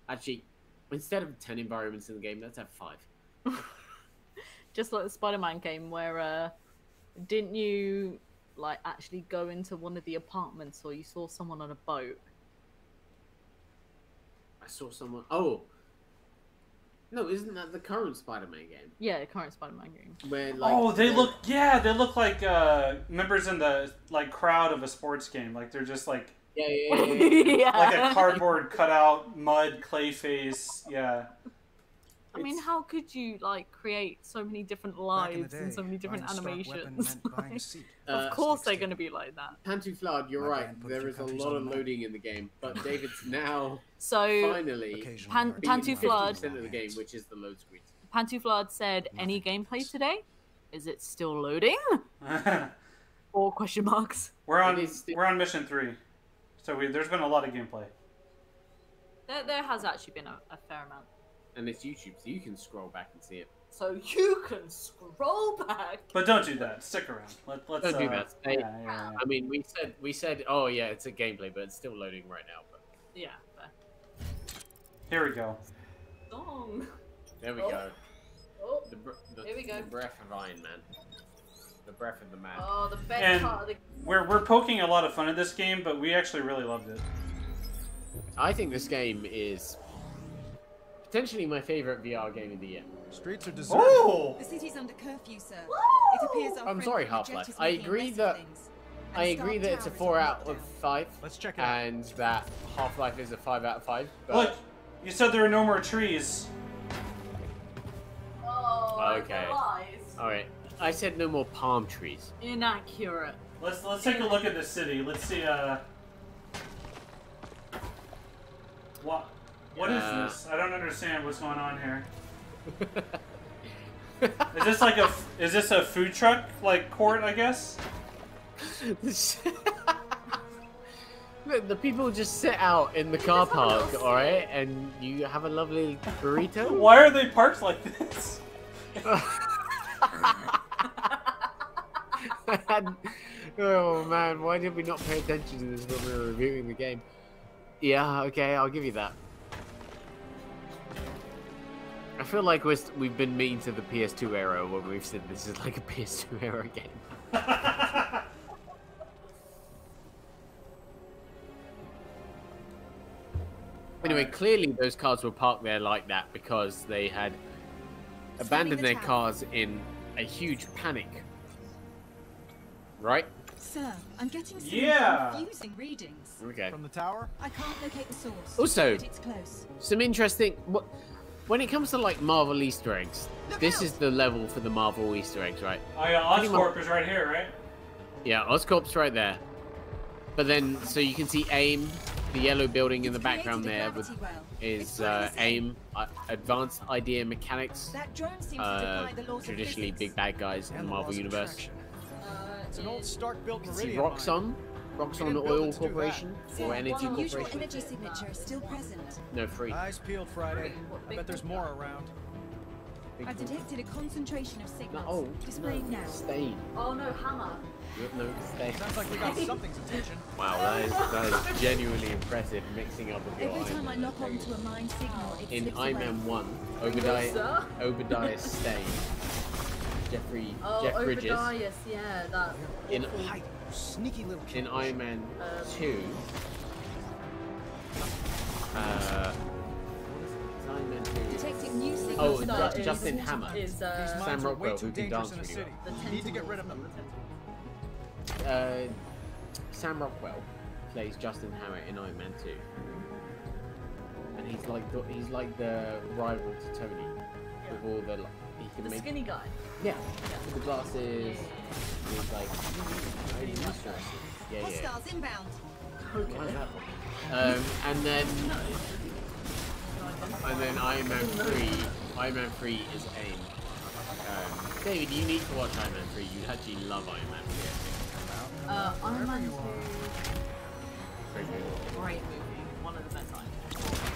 Actually, instead of 10 environments in the game, let's have 5. Just like the Spider-Man game where didn't you like actually go into one of the apartments or you saw someone on a boat. I saw someone. Oh. No, isn't that the current Spider-Man game? Yeah, the current Spider-Man game. Where, like, Oh, they look like members in the like crowd of a sports game. Like they're just like Yeah. like a cardboard cutout, mud, clay face. Yeah. I mean, how could you like create so many different lives and so many different animations? Of course they're going to be like that. Pantuflard, you're right. There is a lot of loading in the game, but David's now so finally Pantuflard 50% of the game, which is the load screen. Pantuflard said, "Any gameplay today? Is it still loading?" Or question marks. We're on mission 3, so there's been a lot of gameplay. There has actually been a fair amount. And it's YouTube, so you can scroll back and see it. So you can scroll back. But don't do that. Stick around. Let's don't do that. Yeah. I mean, we said, oh yeah, it's a gameplay, but it's still loading right now. But yeah. Fair. Here we go. Song. There we go. Oh. Here we go. The breath of Iron Man. The breath of the man. Oh, the best part of the. We're poking a lot of fun at this game, but we actually really loved it. I think this game is potentially my favorite VR game of the year. Streets are deserted. Oh! The city's under curfew, sir. Woo! It appears our I'm friend sorry, Bridget Half-Life. is I making agree a mess of that things. I agree that it's a 4 out of 5. Let's check it out. And that Half-Life is a 5 out of 5. But... Look, you said there are no more trees. Oh, okay. lies. All right. I said no more palm trees. Inaccurate. Let's take a look at the city. Let's see. What is this? I don't understand what's going on here. Is this a food truck like court? I guess. Look, the people just sit out in the car park, all right, and you have a lovely burrito. Why are they parked like this? Oh man, why did we not pay attention to this when we were reviewing the game? Yeah, okay, I'll give you that. I feel like we've been mean to the PS2 era when we've said this is like a PS2 era game. Anyway, clearly those cars were parked there like that because they had abandoned their cars in a huge panic. Right? Sir, I'm getting some confusing readings. Okay. From the tower? I can't locate the source. Also, but it's close. some interesting... When it comes to, like, Marvel Easter eggs, this is the level for the Marvel Easter eggs, right? Oh yeah, Oscorp is right here, right? Yeah, Oscorp's right there. But then, so you can see AIM, the yellow building in the background there is AIM, Advanced Idea Mechanics, That drone seems to defy the laws of traditionally physics. big bad guys in the Marvel Universe. It's an old Stark-built You can see Meridian mine. Roxxon didn't build Oil it to do Corporation, Sir, or Energy unusual Corporation. energy signature still present. No, free. Eyes peeled, Friday. I bet there's more around. I've detected a concentration of signals. No, Displaying now. Stain. Oh no, hammer. No, stain. Sounds like we got something's attention. Wow, that is genuinely impressive, mixing up with your Every time I Iron Man. lock onto a mine signal, it In slips Iron away. Man 1, Sir? Obadiah Stane, Jeff Bridges. Obadiah, yeah, that. In, Hide, you sneaky little kid. in Iron Man 2, Iron Man 2. Detecting new signals. Oh, Star is- Justin Hammer. Is These Sam mines are way Rockwell, too who can dangerous dance in a really city. the Need to get rid of them. Sam Rockwell plays Justin Hammer in Iron Man 2, and he's like the rival to Tony with all the he can The make skinny guy. yeah with the glasses. He's like yeah. Hostiles inbound. Why is that? And then Iron Man 3 is AIM. David, you need to watch Iron Man 3. You actually love Iron Man 3. Iron Man 2. Very good. Great movie. One of the best Iron Man.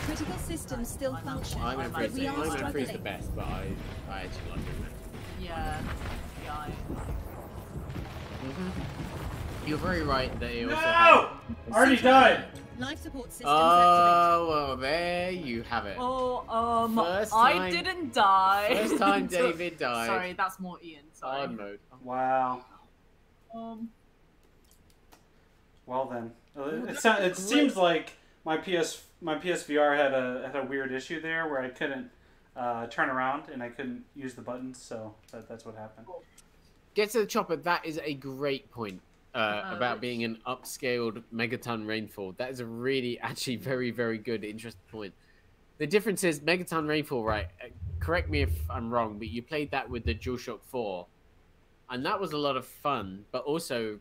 Critical systems still function. Iron Man 3 is, but we are Iron Man 3 is the struggling. best, but I actually like Iron Man. Yeah. Yeah. You're very right that it also No! Already died. Life support systems Oh, well, there you have it. Oh, First I time- didn't die. First time David died. Sorry, that's more Ian. Sorry. Hard mode. Wow. Well then, it seems like my PSVR had a weird issue there where I couldn't turn around and I couldn't use the buttons, so that's what happened. Get to the chopper. That is a great point about being an upscaled megaton rainfall. That is a really, actually, very, very good, interesting point. The difference is megaton rainfall, right? Correct me if I'm wrong, but you played that with the DualShock 4, and that was a lot of fun. But also,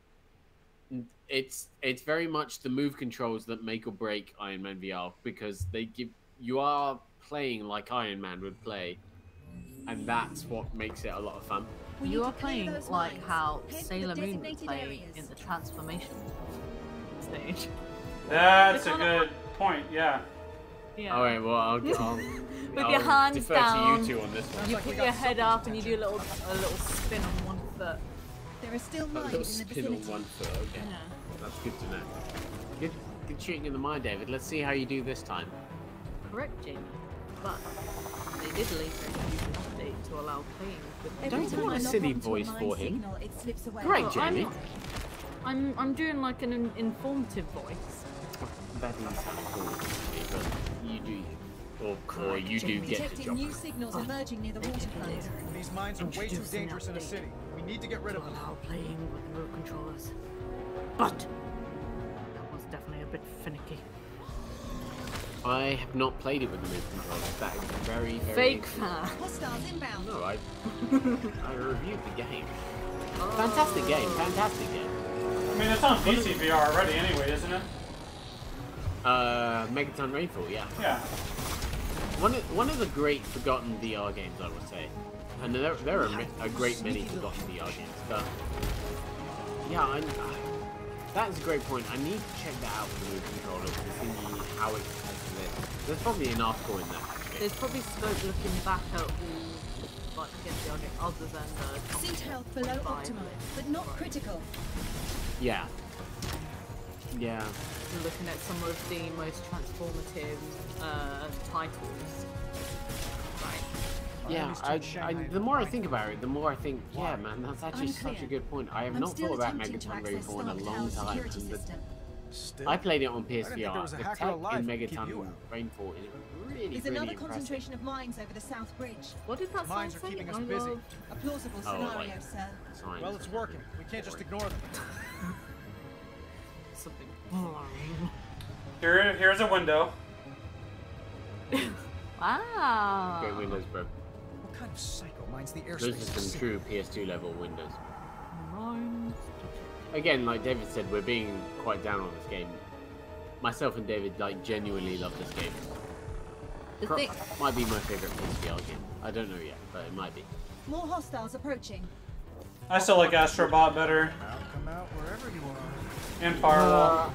it's very much the move controls that make or break Iron Man VR, because you are playing like Iron Man would play, and that's what makes it a lot of fun. You are playing like how Sailor Moon would play in the transformation stage. That's a good point. Yeah. Yeah. All right. Well, I'll with your hands defer down. to you two on this one. You put your head up and you do a little spin on one foot. There are still A mines little in the spin vicinity. on one foot. Okay. Yeah. That's good to know. Good shooting in the mind, David. Let's see how you do this time. Correct, Jamie. But they did later introduce an update to allow playing with. Don't Every you want time a I silly lock onto voice mine for him? signal, it slips away. Great, Well, Jamie. I'm doing like an informative voice. That is cool, but you do, or you do get the Detecting job. new signals emerging near the waterfront. These mines are way too Introduce an dangerous in a update city. We need to get rid to of them. allow playing with remote controllers. But that was definitely a bit finicky. I have not played it with the move controllers. That is very, very Fake fan. Hostiles inbound. No, I reviewed the game. Fantastic game. Fantastic game. I mean, it's on PC VR already anyway, isn't it? Megaton Rainfall, yeah. Yeah. One of the great forgotten VR games, I would say. And there are a great many forgotten VR games, but yeah, that is a great point. I need to check that out with the move controllers to see how it has lived. There's probably an article in there. Actually. There's probably scope looking back at all like PSVR games other than the Seat health below optimal, but not critical. Yeah. Yeah. looking at some of the most transformative titles. Right. Yeah, the more I think about it, the more I think, yeah, man, that's actually such a good point. I have not thought about Megaton Rainfall in a long time. I played it on PSVR. The tech in Megaton Rainfall is really, There's really another impressive. concentration of mines over the South Bridge. What did that Mines sign are say? keeping us busy. A plausible scenario, sir. Science. Well, it's working. We can't just ignore them. Something boring. Here's a window. Wow. Great windows, bro. What kind of psycho mines the airspace? Those are some true PS2 level windows. Mines. Again, like David said, we're being quite down on this game. Myself and David, like, genuinely love this game. The thing. Might be my favorite PSVR game. I don't know yet, but it might be. More hostiles approaching. I still like Astrobot better. Come out wherever you are. And Firewall.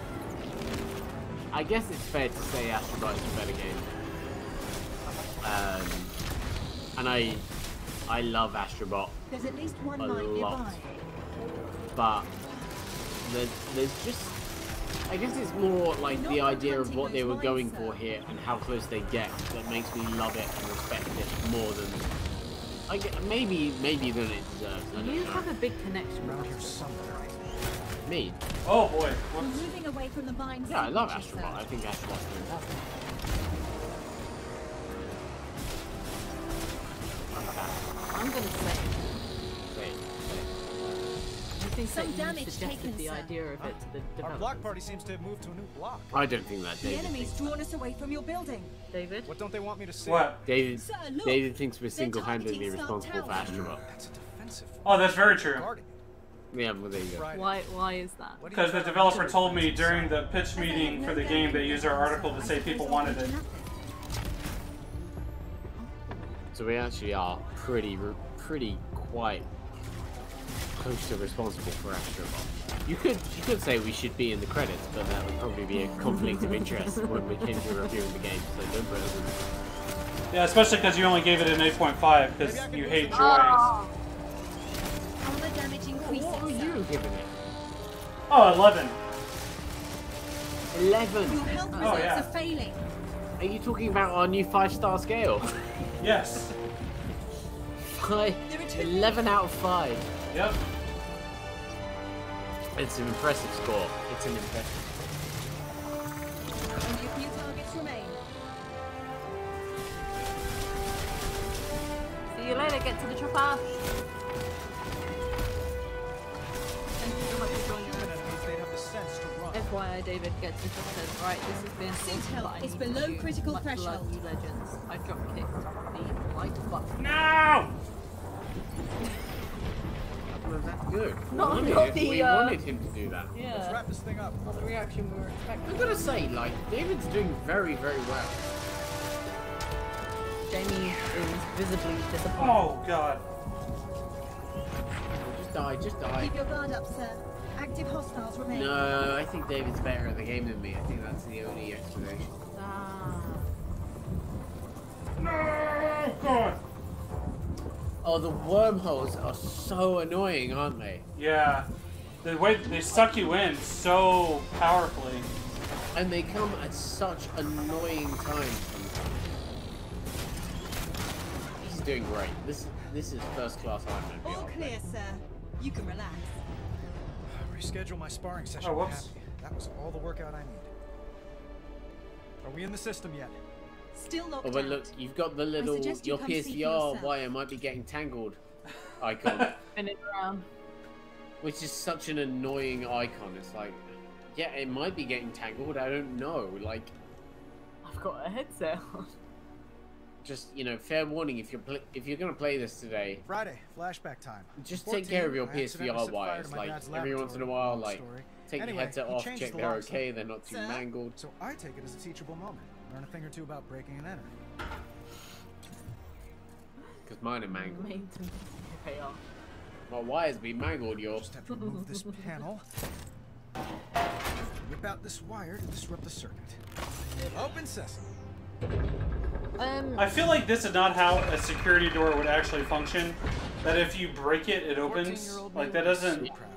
I guess it's fair to say Astrobot is a better game. And I love Astrobot There's at least one a mine lot. nearby. But there's just, I guess it's more like the idea of what they were going for here and how close they get that makes me love it and respect it more than maybe than it deserves. I don't You know. have a big connection Around with here Astrobot. somewhere. Me? Oh boy. We're Whoops. moving away from the mines. Yeah, I love Astrobot. I think Astrobot's fantastic. I'm gonna say, Say it. I think Some that you damage suggested taken, the sir. idea of it to the Our developers. block party seems to have moved to a new block. I don't think that The David enemy's thinks. drawn us away from your building. David? What don't they want me to see? What? David, Sir, look! David thinks we're They're single-handedly targeting South responsible for Tower. Astrobot. That's a defensive. Oh, that's very true. Guarding. Yeah, well, there you go. Right. Why is that? What do you Because the got? developer told me during the pitch meeting for the game they used our article to say people wanted it. So we actually are pretty quite close to responsible for Astrobot. You could say we should be in the credits, but that would probably be a conflict of interest when we came to reviewing the game. So don't put us in. Yeah, especially because you only gave it an 8.5 because you hate drawings. Armor damage increasing. What were you giving it? Oh, 11. 11. Your health Oh, results yeah. are failing. Are you talking about our new 5-star scale? Yes. 11 out of 5. Yep. It's an impressive score. It's an impressive Only a few targets remain. See you later. Get to the chopper. They'd have the sense to run. FYI, David gets to says, right, this has been Suit important, health but I is need below to critical much threshold. like you legends. I drop kicked the like button. No! Well, that's good. Not we the, wanted him to do that. Let's Yeah. wrap this thing up. Not the reaction we were expecting. I'm gonna say, like, David's doing very, very well. Jamie is visibly disappointed. Oh god. Just die. Keep your guard up, sir. Active hostiles remain. No, I think David's better at the game than me. I think that's the only explanation. No! God! Oh, the wormholes are so annoying, aren't they? Yeah. The way they suck you in so powerfully. And they come at such annoying times sometimes. He's doing great. This is first class Iron Man. All clear, sir. You can relax. Reschedule my sparring session. Oh, with whoops. Happy. That was all the workout I need. Are we in the system yet? Still locked Oh, but out. look, you've got the little suggest you your come see for PSVR yourself. wire might be getting tangled icon, Spin it around. which is such an annoying icon. It's like, yeah, it might be getting tangled. I don't know. Like, I've got a headset on. just fair warning if you're gonna play this today. Friday, flashback time. Just 14, take care of your I accidentally PSVR set fire wires. to my Like dad's every once in a laboratory. while, Long like story. take Anyway, your headset he off, changed check the they're locks. okay, they're not too Sir? mangled. So I take it as a teachable moment. Learn a thing or two about breaking and entering. Because mine are mangled. Maintenance. Okay, yeah. My wires be mangled, yo. Just have to remove this panel. Whip out this wire to disrupt the circuit. Open sesame. I feel like this is not how a security door would actually function. That if you break it, it opens. 14-year-old Like me that was doesn't. so proud.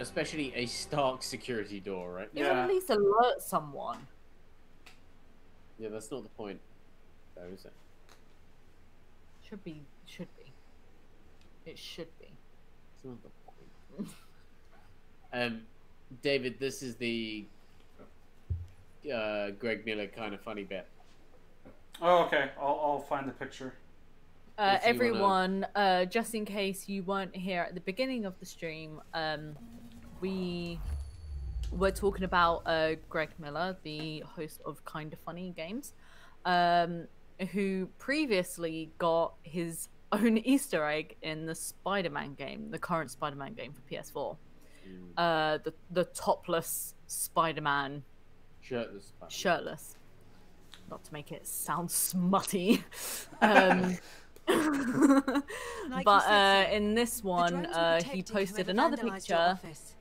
Especially a Stark security door, right? It would Yeah. at least alert someone. Yeah, that's not the point, though, is it? Should be. It should be. It's not the point. David, this is the Greg Miller kind of funny bit. Oh, okay. I'll find the picture. If you Everyone, just in case you weren't here at the beginning of the stream, we were talking about Greg Miller, the host of Kinda Funny Games, who previously got his own Easter egg in the Spider-Man game, the current Spider-Man game for PS4. The topless Spider-Man, shirtless. Not to make it sound smutty. Like But you said, sir, in this the one, drones were he protecting posted whoever another vandalized your picture office.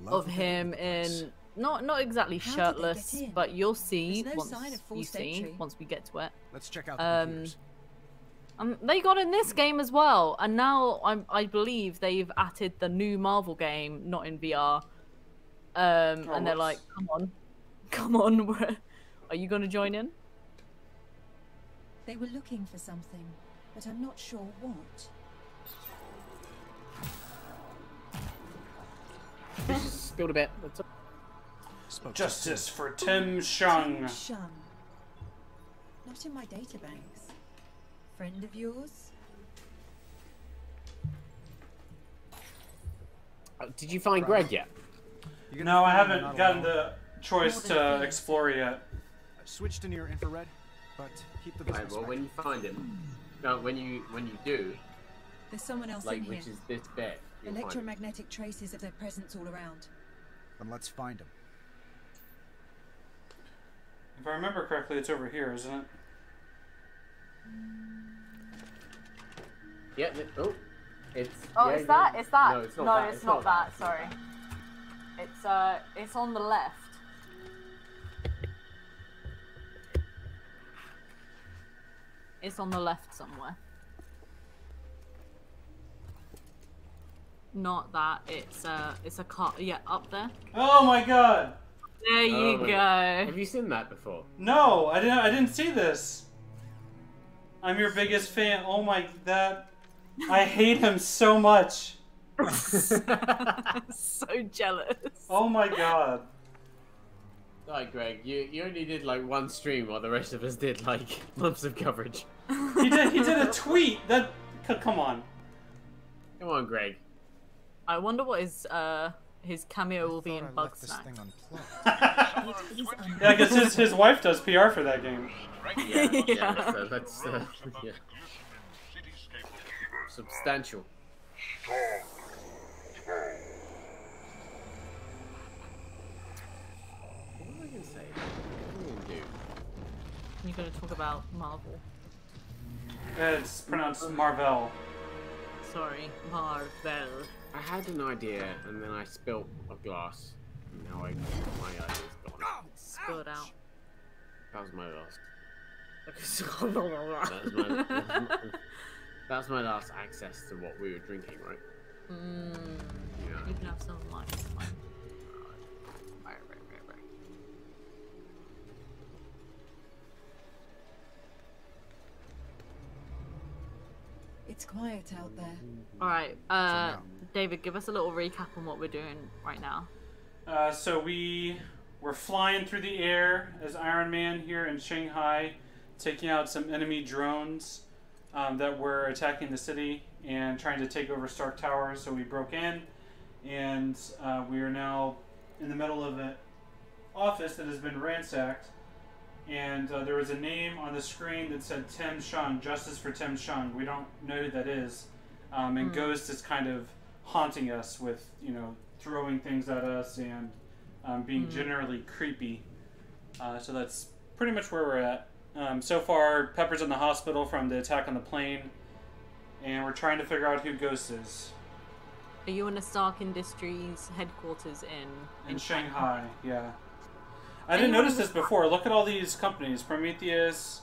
Love of the him place. in not exactly How did they shirtless, get in? but you'll see There's no once sign of forced you see entry. once we get to it. Let's check out the computers. They got in this game as well, and now I believe they've added the new Marvel game, not in VR. And they're whoops. like, come on, are you gonna join in? They were looking for something, but I'm not sure what. Spilled a bit. That's all. Spoke to Justice for Tim Shung. Shun. Not in my databanks. Friend of yours? Did you find Greg yet? You're gonna No, I find you're haven't not gotten alone. the choice to explore yet. Switch to near infrared, but keep the Right, business. well, right. when you find him, no, when you do, There's someone else like in here. which is this bit. you'll find him. Electromagnetic traces of their presence all around. Then let's find him. If I remember correctly, it's over here, isn't it? Yeah. Oh, it's. Oh, yeah, it's that? no, It's that? No, it's not no, that. it's not that. Sorry. It's on the left. It's on the left somewhere. Not that. It's a car. Yeah, up there. Oh my god! There you my go. God. Have you seen that before? No, I didn't see this. I'm your biggest fan. Oh my, that. I hate him so much. So jealous. Oh my god. Sorry, Greg. You only did like one stream, while the rest of us did like months of coverage. He did a tweet. That come on. Come on, Greg. I wonder what his cameo will be in Bug Snack. Yeah, because his wife does PR for that game. Yeah. That's yeah. Substantial. What am I gonna say? What am I gonna do? You're gonna talk about Marvel. It's pronounced Marvel. Sorry, Marvel. I had an idea, and then I spilt a glass. And now my idea's gone. Spilled out. That was my last. That's my last access to what we were drinking, right? Yeah. You can have some of mine. It's fine. Right. It's quiet out there. Alright, David, give us a little recap on what we're doing right now. So we're flying through the air as Iron Man here in Shanghai, taking out some enemy drones that were attacking the city and trying to take over Stark Tower. So we broke in, and we are now in the middle of an office that has been ransacked. And there was a name on the screen that said Tim Shung, Justice for Tim Shung. We don't know who that is. And Ghost is kind of haunting us with, throwing things at us and being generally creepy. So that's pretty much where we're at. So far, Pepper's in the hospital from the attack on the plane, and we're trying to figure out who Ghost is. Are you in the Stark Industries headquarters in Shanghai? Yeah. I didn't notice this before. Look at all these companies. Prometheus,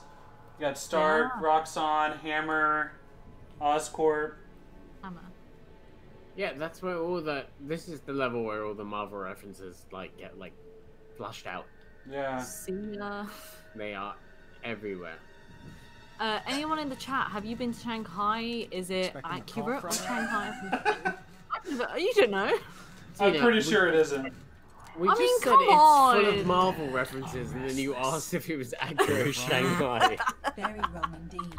you got Stark, Roxxon, Hammer, Oscorp. Hammer. Yeah, that's where this is the level where all the Marvel references get flushed out. Yeah. See ya. They are everywhere. Anyone in the chat, have you been to Shanghai? Is it accurate on Shanghai? You don't know. I'm pretty sure it isn't. We just said it's full of Marvel references, and then you asked if it was accurate Shanghai. Very wrong indeed.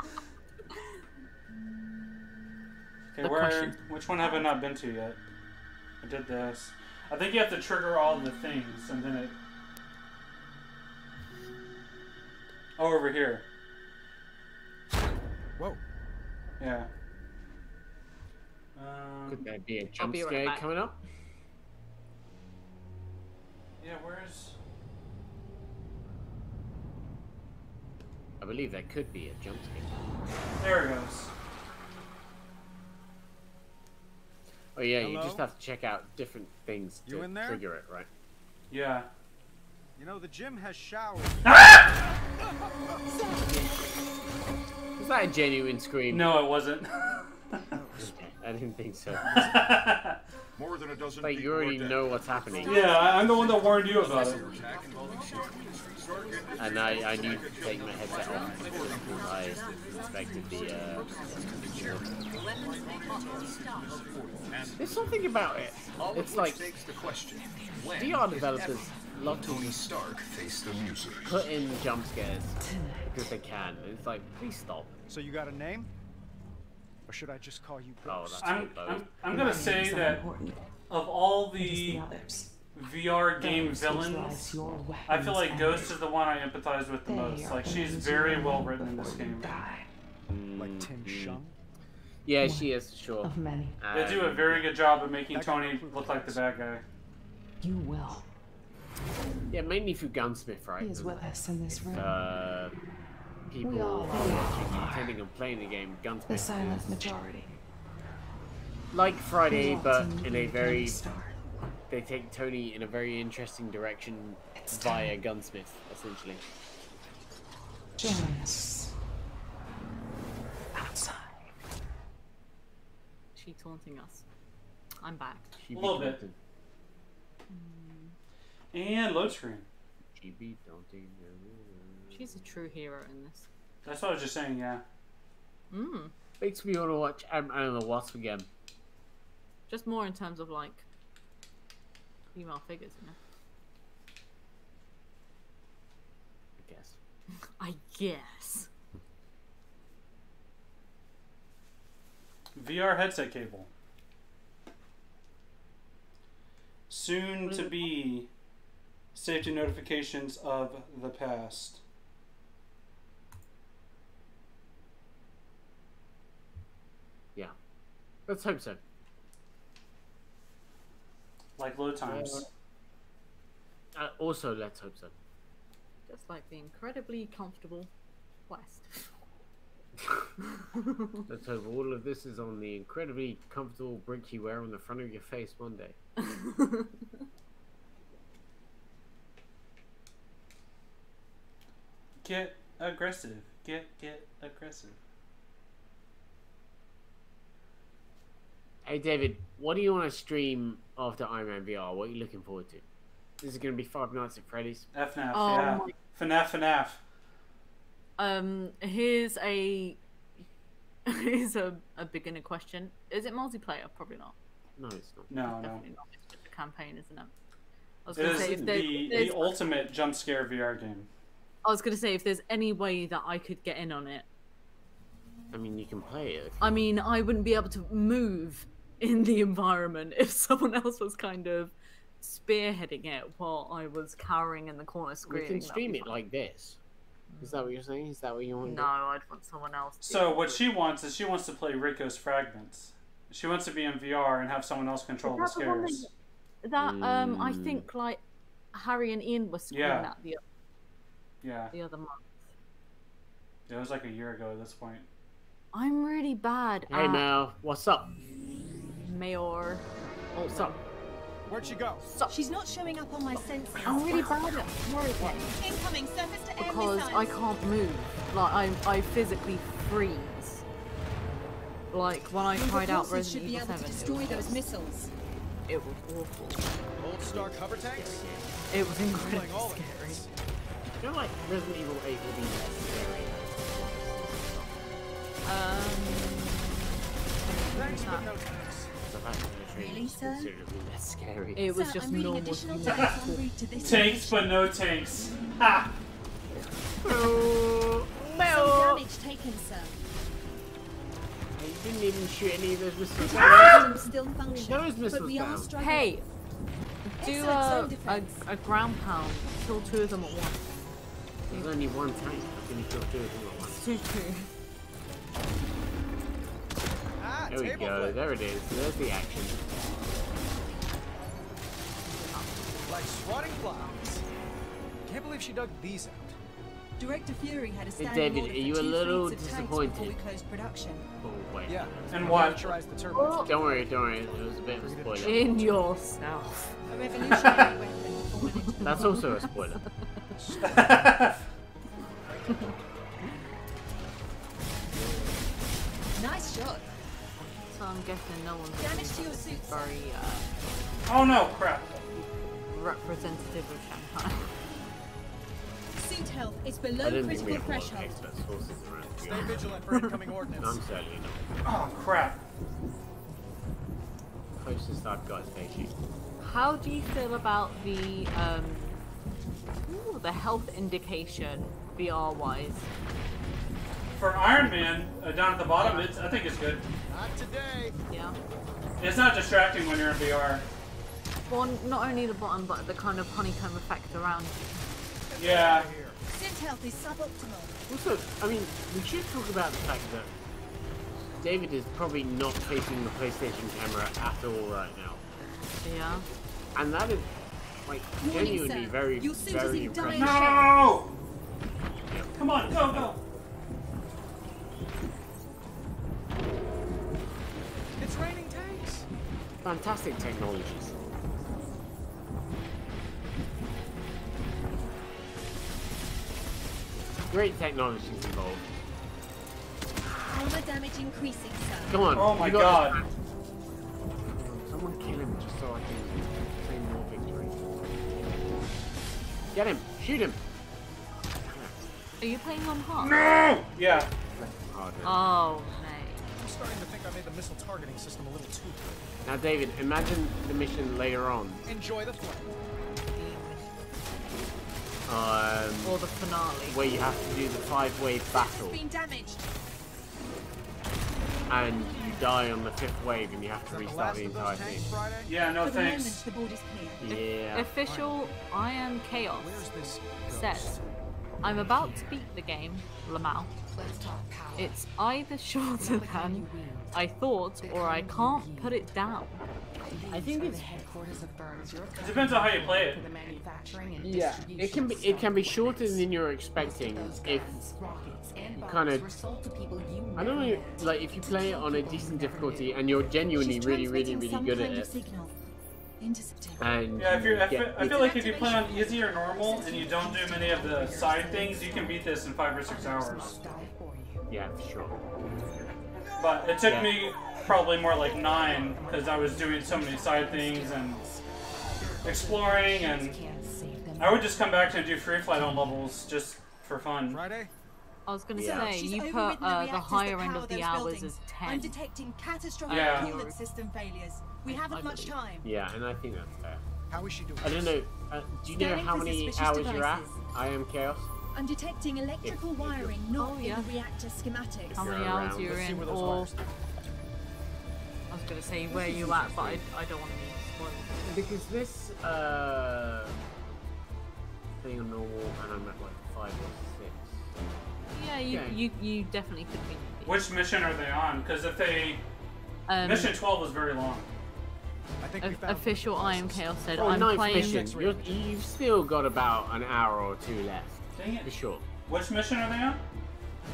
Okay, which one have I not been to yet? I did this. I think you have to trigger all the things, and then it... Oh, over here. Whoa. Yeah. Could there be a jump scare coming up? Yeah, where's... I believe there could be a jump scare. There it goes. Oh yeah, you just have to check out different things to trigger it, right? Yeah. The gym has showers. Was that a genuine scream? No, it wasn't. I didn't think so. More than a dozen like you already know what's happening. Yeah, I'm the one that warned you about it. And I need to take my headset off because I inspected the There's something about it. It's like VR developers love to put in jump scares because they can. It's like, please stop. So you got a name? Or should I just call you Ghost? I'm gonna say that of all the VR game villains, I feel like Ghost is the one I empathize with the most. Like, she's very well written in this game. Like Tim Shung? Yeah, she is, sure. They do a very good job of making Tony look like the bad guy. You will. Yeah, mainly through Gunsmith, right? He is with us in this room. People intending on playing the game, Gunsmith. The silent majority. Like Friday, but in a very... They take Tony in a very interesting direction via Gunsmith, essentially. Join us. Outside. She taunting us. I'm back. A little bit. And load screen. She be taunting. She's a true hero in this. That's what I was just saying, yeah. Makes me want to watch Ant-Man and the Wasp again. Just more in terms of like female figures, you know. I guess. I guess. VR headset cable. Soon to be safety notifications of the past. Yeah. Let's hope so. Like load times. Also, let's hope so. Just like the incredibly comfortable Quest. Let's hope all of this is on the incredibly comfortable brick you wear on the front of your face one day. Get aggressive. Get aggressive. Hey David, what do you want to stream after Iron Man VR? What are you looking forward to? This is going to be Five Nights at Freddy's. FNAF, Oh yeah. FNAF. Here's a beginner question. Is it multiplayer? Probably not. No, it's not. No. Definitely not. It's just a campaign, isn't it? I was It gonna is say if the ultimate jump scare VR game. I was gonna say if there's any way that I could get in on it. I mean, you can play it. I mean, I wouldn't be able to move in the environment if someone else was kind of spearheading it while I was cowering in the corner We screaming. can stream it like this. Is that what you're saying? Is that what you want to No, I'd want someone else to. So what she wants is she wants to play Rico's Fragments. She wants to be in VR and have someone else control the Is that the one scares. that I think like Harry and Ian were screaming Yeah. at the other month. It was like a year ago at this point. I'm really bad Hey at Mel, what's up? Mayor. What's up? Where'd she go? She's not showing up on my sensors. I'm really bad at horrifying Incoming surface to air because missiles. I can't move. Like I physically freeze. Like when I tried out Repulsors should Resident be Evil able to 7, destroy those missiles. it was awful. Old Star cover tanks? It was incredibly Like all of scary. us. I feel like Resident Evil 8 will be less scary. Thanks, but no thanks. The fact that the trailer Really, is sir? considerably less scary. It was Sir, just I'm reading normal additional human. text en route to this Tanks but no tanks. Ha! Oh, Some Mel! damage taken, sir. You didn't even shoot any of those missiles Critical down. systems still function, Those but missiles we are down. struggling. Hey, do Excellent zone defense. a ground pound. Kill two of them at once. There's only one tank. How can you kill two of them at once? 2-2. Ah, There we table go. flip. There it is. There's the action. Like swatting flies. Can't believe she dug these out. Director Fury had a standing David, order are for you a 2 little fleets of tanks before we disappointed? closed production. Oh, wait. Yeah. And what? Miniaturize the turbines. Don't worry. It was a bit of a spoiler. In yourself. A revolutionary weapon fallen into the That's wrong also a hands. spoiler. Nice shot. So I'm guessing no one's Damage to your suit, sir. very Oh no, crap. representative of Shanghai. Suit health is I below didn't think we critical have a lot of threshold. expert sources around. to be Stay honest. vigilant for incoming ordnance. I'm certainly not. Oh crap. Closest I've got is Beijing. How do you feel about the health indication VR wise? For Iron Man, down at the bottom, I think it's good. Not today. Yeah. It's not distracting when you're in VR. Well, not only the bottom, but the kind of honeycomb effect around you. Yeah. Suit health is suboptimal. Also, I mean, we should talk about the fact that David is probably not facing the PlayStation camera at all right now. Yeah. And that is, like, Warning, genuinely sir. very, Your suit is very in dire impressive. No! Come on, go! It's raining tanks. Fantastic technologies. Great technologies involved. Armor damage increasing, sir. Come on. Oh my you got god. this. Someone kill him just so I can claim more victory. Get him! Shoot him! Are you playing on hard? No! Yeah. Harder. Oh, mate. starting to think I made the missile targeting system a little too good. Now, David, imagine the mission later on. Enjoy the flight. Or the finale. Where you have to do the 5-wave battle. Been damaged. And you die on the 5th wave and you have to restart the entire thing. Yeah, no For the moment, thanks. the board is clear. Yeah. Official I Am Chaos Where's this says, I'm about to beat the game, Lamau. It's either shorter than I thought or I can't put it down. I think it's... It depends on how you play it. Yeah, it can be shorter than you're expecting if you kind of... I don't know, like if you play it on a decent difficulty and you're genuinely really good at it. And Yeah, I feel like if you play on easy or normal and you don't do many of the side things, you can beat this in 5 or 6 hours. Yeah, for sure. But it took me probably more like 9 because I was doing so many side things and exploring, and I would just come back and do free flight on levels just for fun. Friday? I was going to Yeah. say, She's you put overridden the reactors higher that end power of the those hours buildings. as I'm 10. detecting catastrophic Yeah. coolant system failures. We haven't much time. Yeah, and I think that's fair. How is she doing? I don't know, do you know Scanning how for many suspicious hours you're at? devices. I am Chaos? I'm detecting electrical wiring not Oh, yeah. in the reactor schematics. How many You're hours around. you're Let's see in, where those or wires are. I was going to say where you at, but I don't want to be spoiled. Because this, thing on normal and I'm at like 5 or 6. Yeah, you definitely could be. Which mission are they on? Because if they... Mission 12 was very long. I think we found Official I Am Chaos said, Oh, I'm ninth playing... mission. You've still got about an hour or 2 left. Dang it. For sure. Which mission are they on?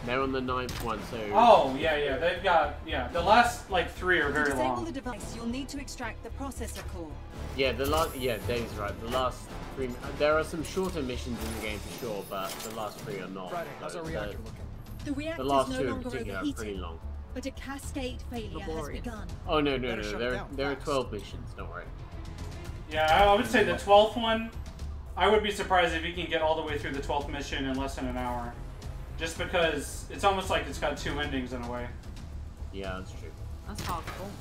They're on the 9th one, so... Oh, yeah, they've got... Yeah, the last, like, 3 are To very disable long. the device, you'll need to extract the processor core. Yeah, the last... Yeah, Dave's right. The last 3... There are some shorter missions in the game for sure, but the last 3 are not. Friday, how's our reactor looking? The reactor The last is 2 no in longer particular are pretty overheating, long. but a cascade failure has Laborious. begun. Oh, no. Better shut it down There are fast. 12 missions, don't worry. Yeah, I would say the 12th one, I would be surprised if you can get all the way through the 12th mission in less than an hour. Just because it's almost like it's got 2 endings in a way. Yeah, that's true. That's hardcore.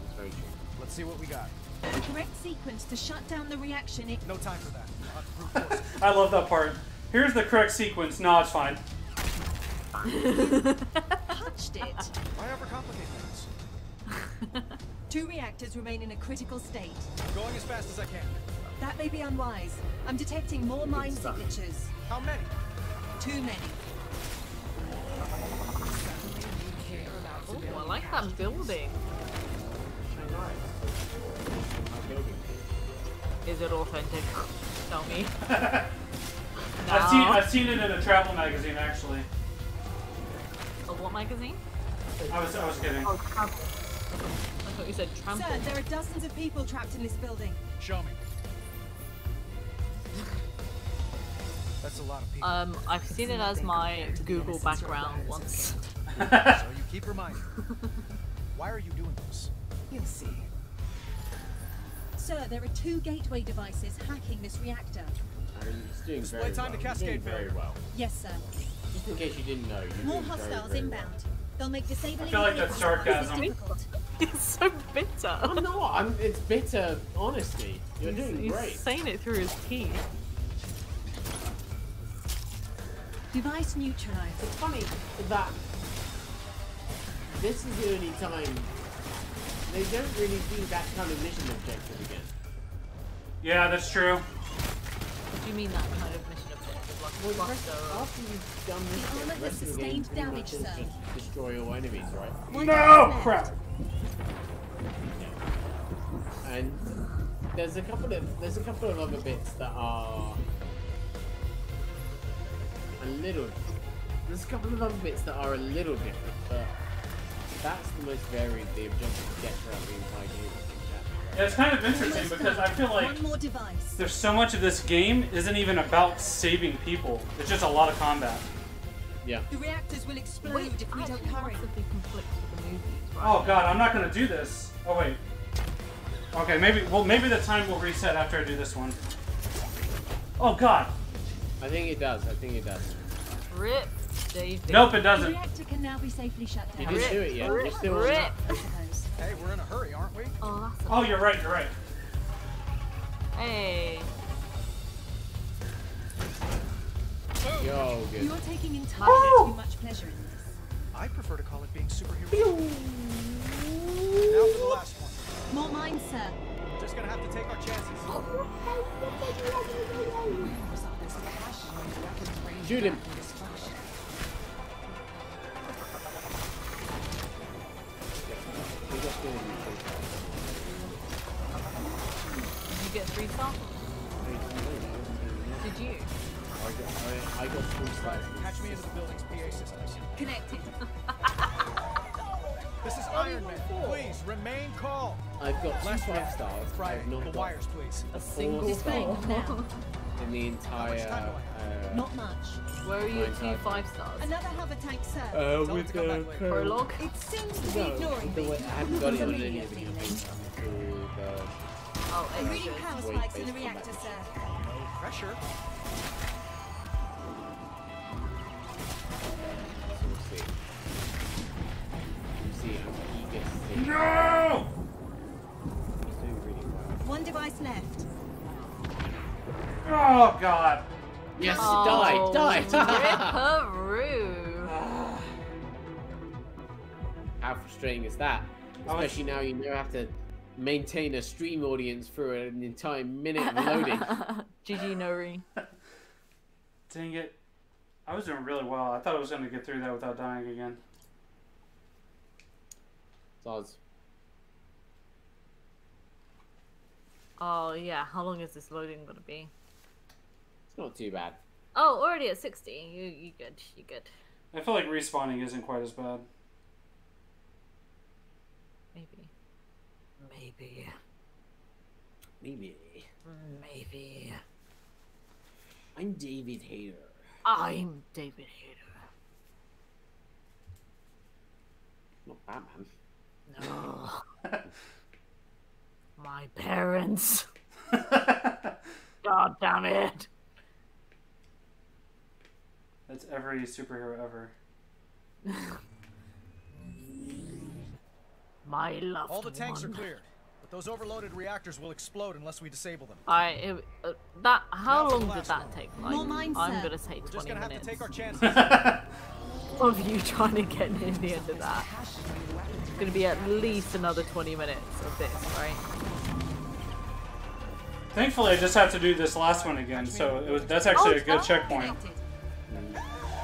That's very true. Let's see what we got. The correct sequence to shut down the reaction. No time for that. I'll have to brute force it. I love that part. Here's the correct sequence. No, it's fine. Punched it. Why overcomplicate things? 2 reactors remain in a critical state. I'm going as fast as I can. That may be unwise. I'm detecting more mine stuff. signatures. How many? Too many. Oh, I like that building. Is it authentic? Tell me. I've seen it in a travel magazine actually. A what magazine? I was kidding. Oh, travel. I thought you said trample. Sir, there are dozens of people trapped in this building. Show me. That's a lot of people. I've seen it as my Google background once. So you keep reminding me. Why are you doing this? You'll see. Sir, there are 2 gateway devices hacking this reactor. It's doing Display very time well. to It's doing cascade very failure. well. Yes, sir. Just in case you didn't know, you're More doing very, hostiles very inbound. They'll make disabling I feel like that's sarcasm. difficult. It's so bitter. Well. I'm not. It's bitter honesty. You're doing He's great. saying it through his teeth. Device neutralized. It's funny that this is the only time they don't really do that kind of mission objective again. Yeah, that's true. What do you mean that kind of mission objective? Like Well, cluster? after you've done this, The armor the rest has of the game sustained pretty damage, much is sir. just destroy all enemies, right? One No, left. crap. And there's a couple of other bits that are a little. There's a couple of other bits that are a little different, but that's the most varied the objective gets throughout the entire game. Yeah, it's kind of interesting because I feel like One more device. there's so much of this game isn't even about saving people. It's just a lot of combat. Yeah. The reactors will explode if we don't actually hurry. massively conflicts with the movies, right? Oh god, I'm not gonna do this. Oh wait. Okay, maybe the time will reset after I do this one. Oh god. I think it does. Rip. David. Nope, it The doesn't. reactor can now be safely shut You down. didn't do it yet. You're still on Rip. that. I suppose. Hey, we're in a hurry, aren't we? Oh, that's Oh, you're right. You're right. Hey. Yo, good. You're taking entirely too much pleasure in this. I prefer to call it being superhero. Now for the last one. More mine, sir. We're just gonna have to take our chances. Shoot him. Did you get 3 stars? Did you? I got 3 stars. Catch me into the building's PA systems. Connected. This is Iron Man. Please remain calm. I've got 2 Last 5 reactor. stars. Friday. I've not The got wires, please. A a single 4 Displaying star. them now. in the entire. Not much. Where are you? Mine 2 type. 5 stars. Another hover tank, sir. Tell them with to come back later. Prologue. It seems to be No, ignoring the me. way, I haven't got it on any Familiar of the feeling. campaigns. Oh, I'm reading extras. power Wait, spikes in the based reactor, combat. sir. No pressure. So we'll see. You see how he gets things. No! He's doing really well. One device left. Oh God. Yes, Oh, die! Ripperoo. How frustrating is that? Especially now you now have to maintain a stream audience for an entire minute of loading. GG Nori. Dang it. I was doing really well. I thought I was going to get through that without dying again. Soz. Oh yeah, how long is this loading gonna be? It's not too bad. Oh, already at 60. You good? You good? I feel like respawning isn't quite as bad. Maybe. Maybe. Maybe. Maybe. I'm David Hayter. I'm David Hayter. Not Batman. No. My parents. God damn it. That's every superhero ever. My loved All the tanks one. are cleared, but those overloaded reactors will explode unless we disable them. That how Now for the long did last that one. take? Like, More mine, I'm sir. gonna say We're 20 just gonna have minutes to take our chances. of you trying to get near the end of that. It's gonna be at least another 20 minutes of this, right? Thankfully, I just have to do this last one again, so that's actually a good checkpoint. Connected.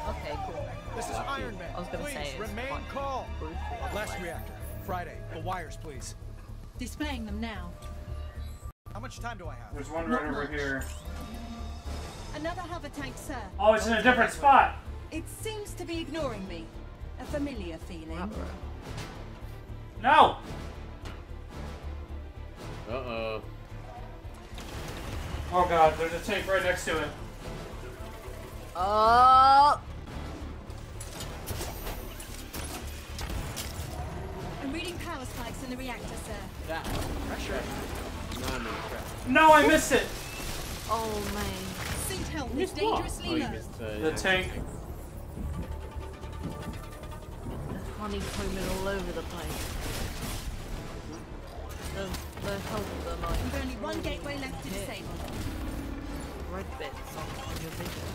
Okay, cool. This is Iron Man. I was gonna Please say it's remain quite calm. brutal. Last reactor. Friday. The wires, please. Displaying them now. How much time do I have? There's one right over here. Another hover tank, sir. Oh, it's in a different spot. It seems to be ignoring me. A familiar feeling. No! Uh-oh. Oh God, there's a tank right next to it. Oh! I'm reading power spikes in the reactor, sir. That pressure. No, I'm in pressure. No, I missed it. Oh man. Suit health is Missed what? dangerously Oh, you low. missed The tank. Honeycombing all over the place. The health of the like With only one gateway left to disable. red bits on your vision.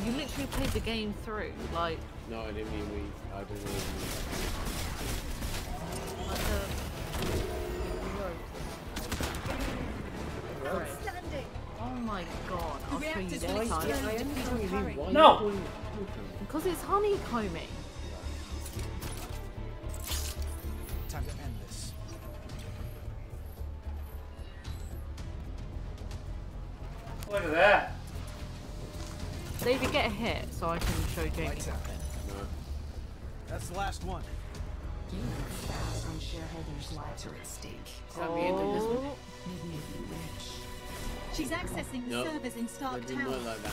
You literally played the game through, like No, I didn't mean we. I didn't mean Outstanding. oh my god, The I'll show you reactors this will time. explode if we don't hurry. we. No! Because it's honeycombing. Time to end this. Look at that. David, get a hit so I can show Jamie Lights out. something. That's the last one. Some shareholders' lives are at stake. Is that the end of this one? Oh, Maybe if you wish. She's accessing the Nope. servers in It Stark didn't Tower. work like that.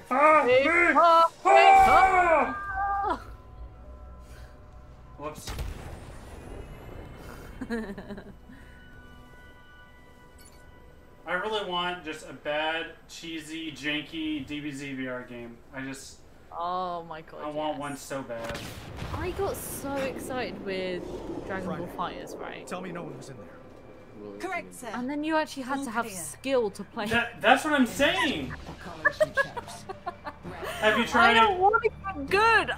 Call me Whoops. I I really want just a bad, cheesy, janky DBZ VR game. Oh my god. I want one so bad. I got so excited with Dragon Ball Fighters, right? Tell me no one was in there. Correct, sir. And then you actually had to have skill to play. That's what I'm saying. Have you I tried? don't want to get good.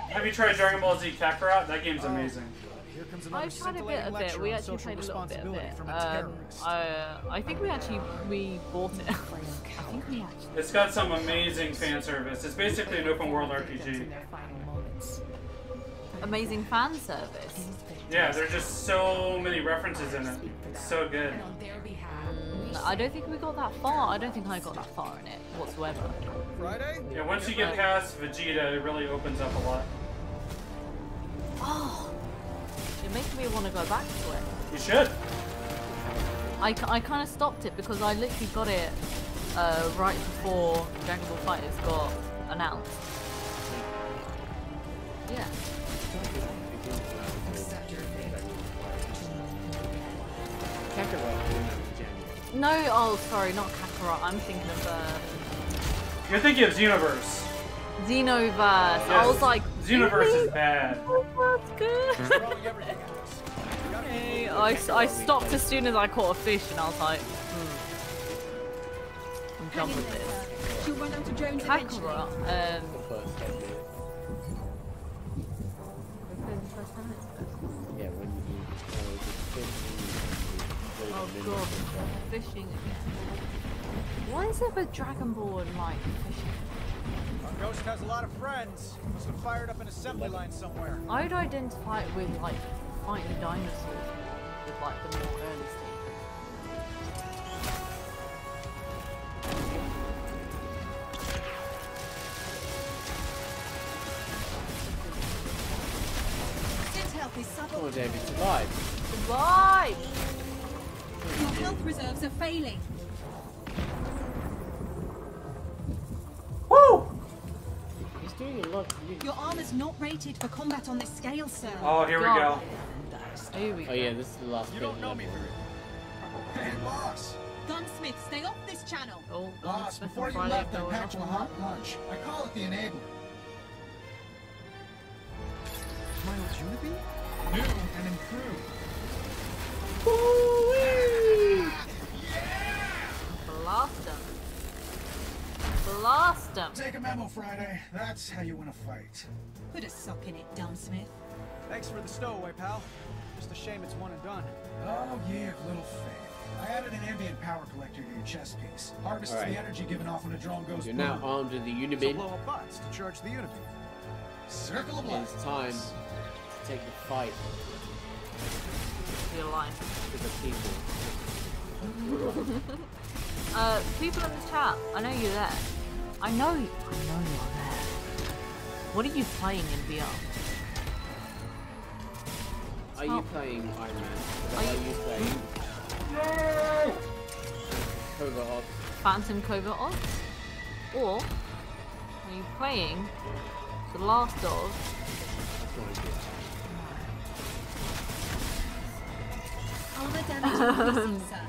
Have you tried Dragon Ball Z Kakarot? That game's amazing. I tried a bit of it. We actually played a little bit of it. I think we bought it. I think we actually. It's got some amazing fan service. It's basically an open world RPG. Amazing fan service. Yeah, there's just so many references in it. It's so good. I don't think we got that far. I don't think I got that far in it whatsoever. Friday? Yeah, once you get past Vegeta, it really opens up a lot. Oh, it makes me want to go back to it. You should. I kind of stopped it because I literally got it right before Dragon Ball Fighters got announced. Yeah. No, oh sorry, not Kakarot. I'm thinking of You're thinking of Xenoverse. Xenoverse. Yes. I was like, Xenoverse is bad. That's good. Okay, I stopped as soon as I caught a fish, and I was like, I'm done with this. She'll run out of drones eventually. Kakarot. Yeah, when Oh god, fishing again. Why is it with Dragon Ball and like fishing? Our ghost has a lot of friends. Must have fired up an assembly line somewhere. I'd identify it with like fighting dinosaurs with like the more early Sit health is subtle. Oh, David, survive. Survive! Your health reserves are failing. Woo! He's doing a lot. Your armor's not rated for combat on this scale, sir. Oh, here we go. Here we go. Oh yeah, this is the last bit. You don't know me very. Hey, boss. Gunsmith, stay off this channel. Oh, Boss, before you left, I packed you a hot lunch. I call it the enabler. Miles Unity? New and improved. Blast him. Blast him. Take a memo, Friday. That's how you win a fight. Put a sock in it, Dunsmith. Thanks for the stowaway, pal. Just a shame it's one and done. Oh, yeah, little faith. I added an ambient power collector to your chest piece. Harvests the energy given off when a drone goes You're boom. now armed with the So Unibin. blow up bots to charge the Unibeam. Circle of life. It's time to take the fight You're lying. to the people. People in the chat, I know you're there. I know you're there. What are you playing in VR? Are you playing Iron Man? Or are you playing Covert Ops? Phantom Covert Ops? Or are you playing The Last of Armor damage increasing, sir.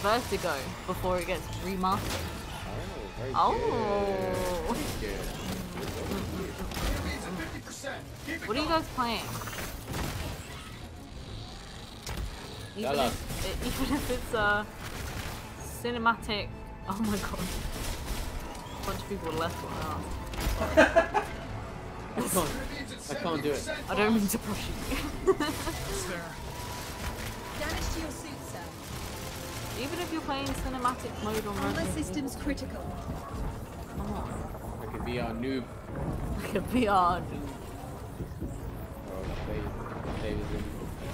Vertigo before it gets remastered? Very Oh! good. What are you guys playing? Even Tell us. even if it's a cinematic. Oh my god. A bunch of people left on that. I can't do it. I don't mean to push you. Damage to your suit, sir. Even if you're playing cinematic mode on Armor Resident systems critical. Come on. I could be our noob. Like a VR. Oh, David's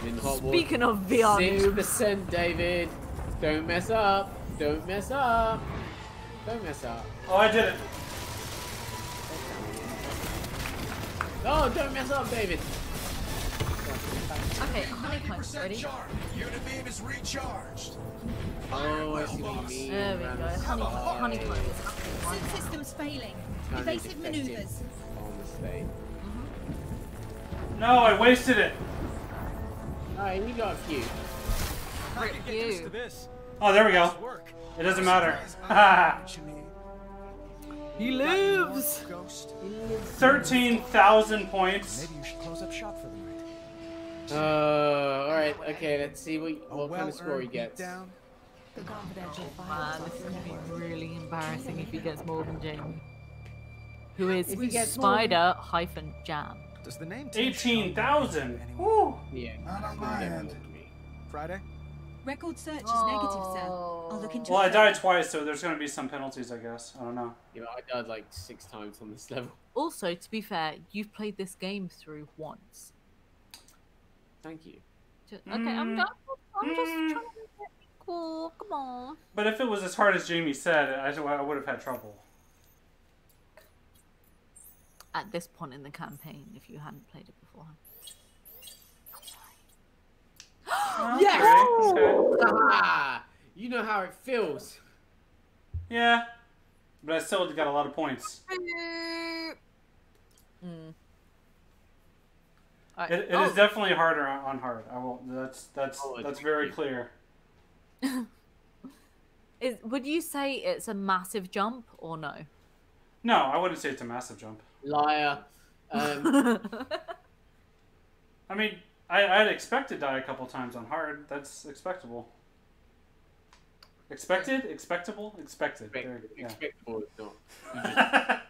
in hot water. Speaking of VR noobs. 6%, David. Don't mess up. Don't mess up. Don't mess up. Oh, I did it. No, don't mess up, David. Okay, honeycomb, ready? Unibeam is recharged. Oh, I see what you mean. There we go. Honeycomb is happening right Suit now. systems failing. Kind of Evasive defective maneuvers. on the state. No, I wasted it. Alright, we got a few. I can get you. used to this. Oh, there we go. It doesn't matter. He lives. 13,000 points. Maybe you should close up shop for the night. Alright, okay, let's see what kind of score he gets. The confidential Man, files this is are gonna be network. really embarrassing if he gets more than Jamie. Who is If he gets more- Spider-Jam. Does the name 18,000. Anyone? Woo. Yeah. Not on my end. Friday? Record search is negative, sir. I'll look into Well, I it. died twice, so there's gonna be some penalties, I guess. I don't know. Yeah, I died like 6 times on this level. Also, to be fair, you've played this game through once. Thank you. Okay, I'm just trying to make it cool. Come on. But if it was as hard as Jamie said, I would have had trouble. At this point in the campaign, if you hadn't played it before. Yes! Okay. Ah, you know how it feels. Yeah, but I still got a lot of points. Alright. It is definitely harder on hard. I will. That's it's very clear. Would you say it's a massive jump or no? No, I wouldn't say it's a massive jump. Liar. I mean, I'd expect to die a couple times on hard. That's expectable. Expected? Expectable? Expected. Yeah. Expectable is not. You just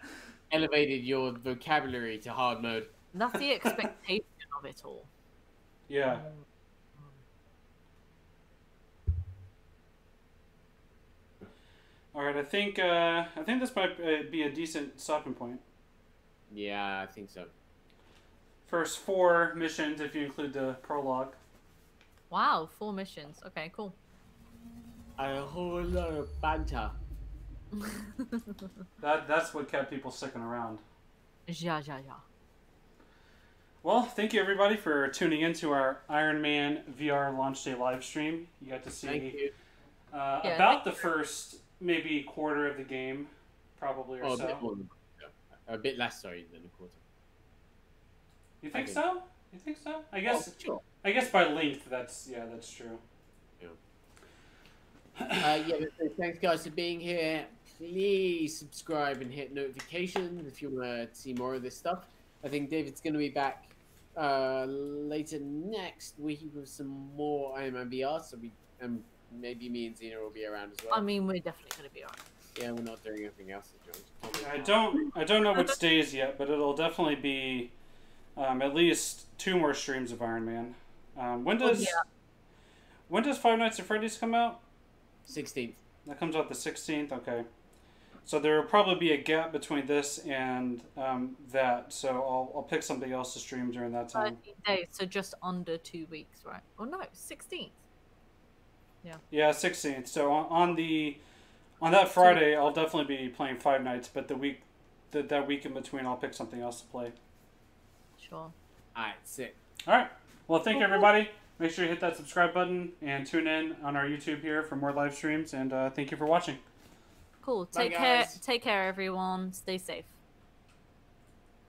elevated your vocabulary to hard mode. That's the expectation of it all. Yeah. All right, I think this might be a decent stopping point. Yeah, I think so. First 4 missions, if you include the prologue. Wow, 4 missions. Okay, cool. A whole lot of banter. That's what kept people sticking around. Yeah. Well, thank you everybody for tuning in to our Iron Man VR launch day live stream. You got to see about the first maybe quarter of the game, probably or so. A bit less, sorry, than a quarter. You think so? You think so? I guess. Sure. I guess by length, that's true. So thanks guys for being here. Please subscribe and hit notifications if you want to see more of this stuff. I think David's going to be back later next week with some more Iron Man VR, so maybe me and Xena will be around as well. I mean, we're definitely going to be alright. Yeah, we're not doing anything else. I don't know which days yet, but it'll definitely be at least 2 more streams of Iron Man. When does Five Nights at Freddy's come out? 16th. That comes out the 16th. Okay, so there will probably be a gap between this and that. So I'll pick something else to stream during that time. 13 days, so just under 2 weeks, right? Oh no, 16th. Yeah. Yeah, 16th. So on that Friday, I'll definitely be playing Five Nights, but that week in between, I'll pick something else to play. Sure. Alright, sick. Alright. Well, thank you, everybody. Make sure you hit that subscribe button and tune in on our YouTube here for more live streams. And thank you for watching. Cool. Bye, Take care. guys. Take care, everyone. Stay safe.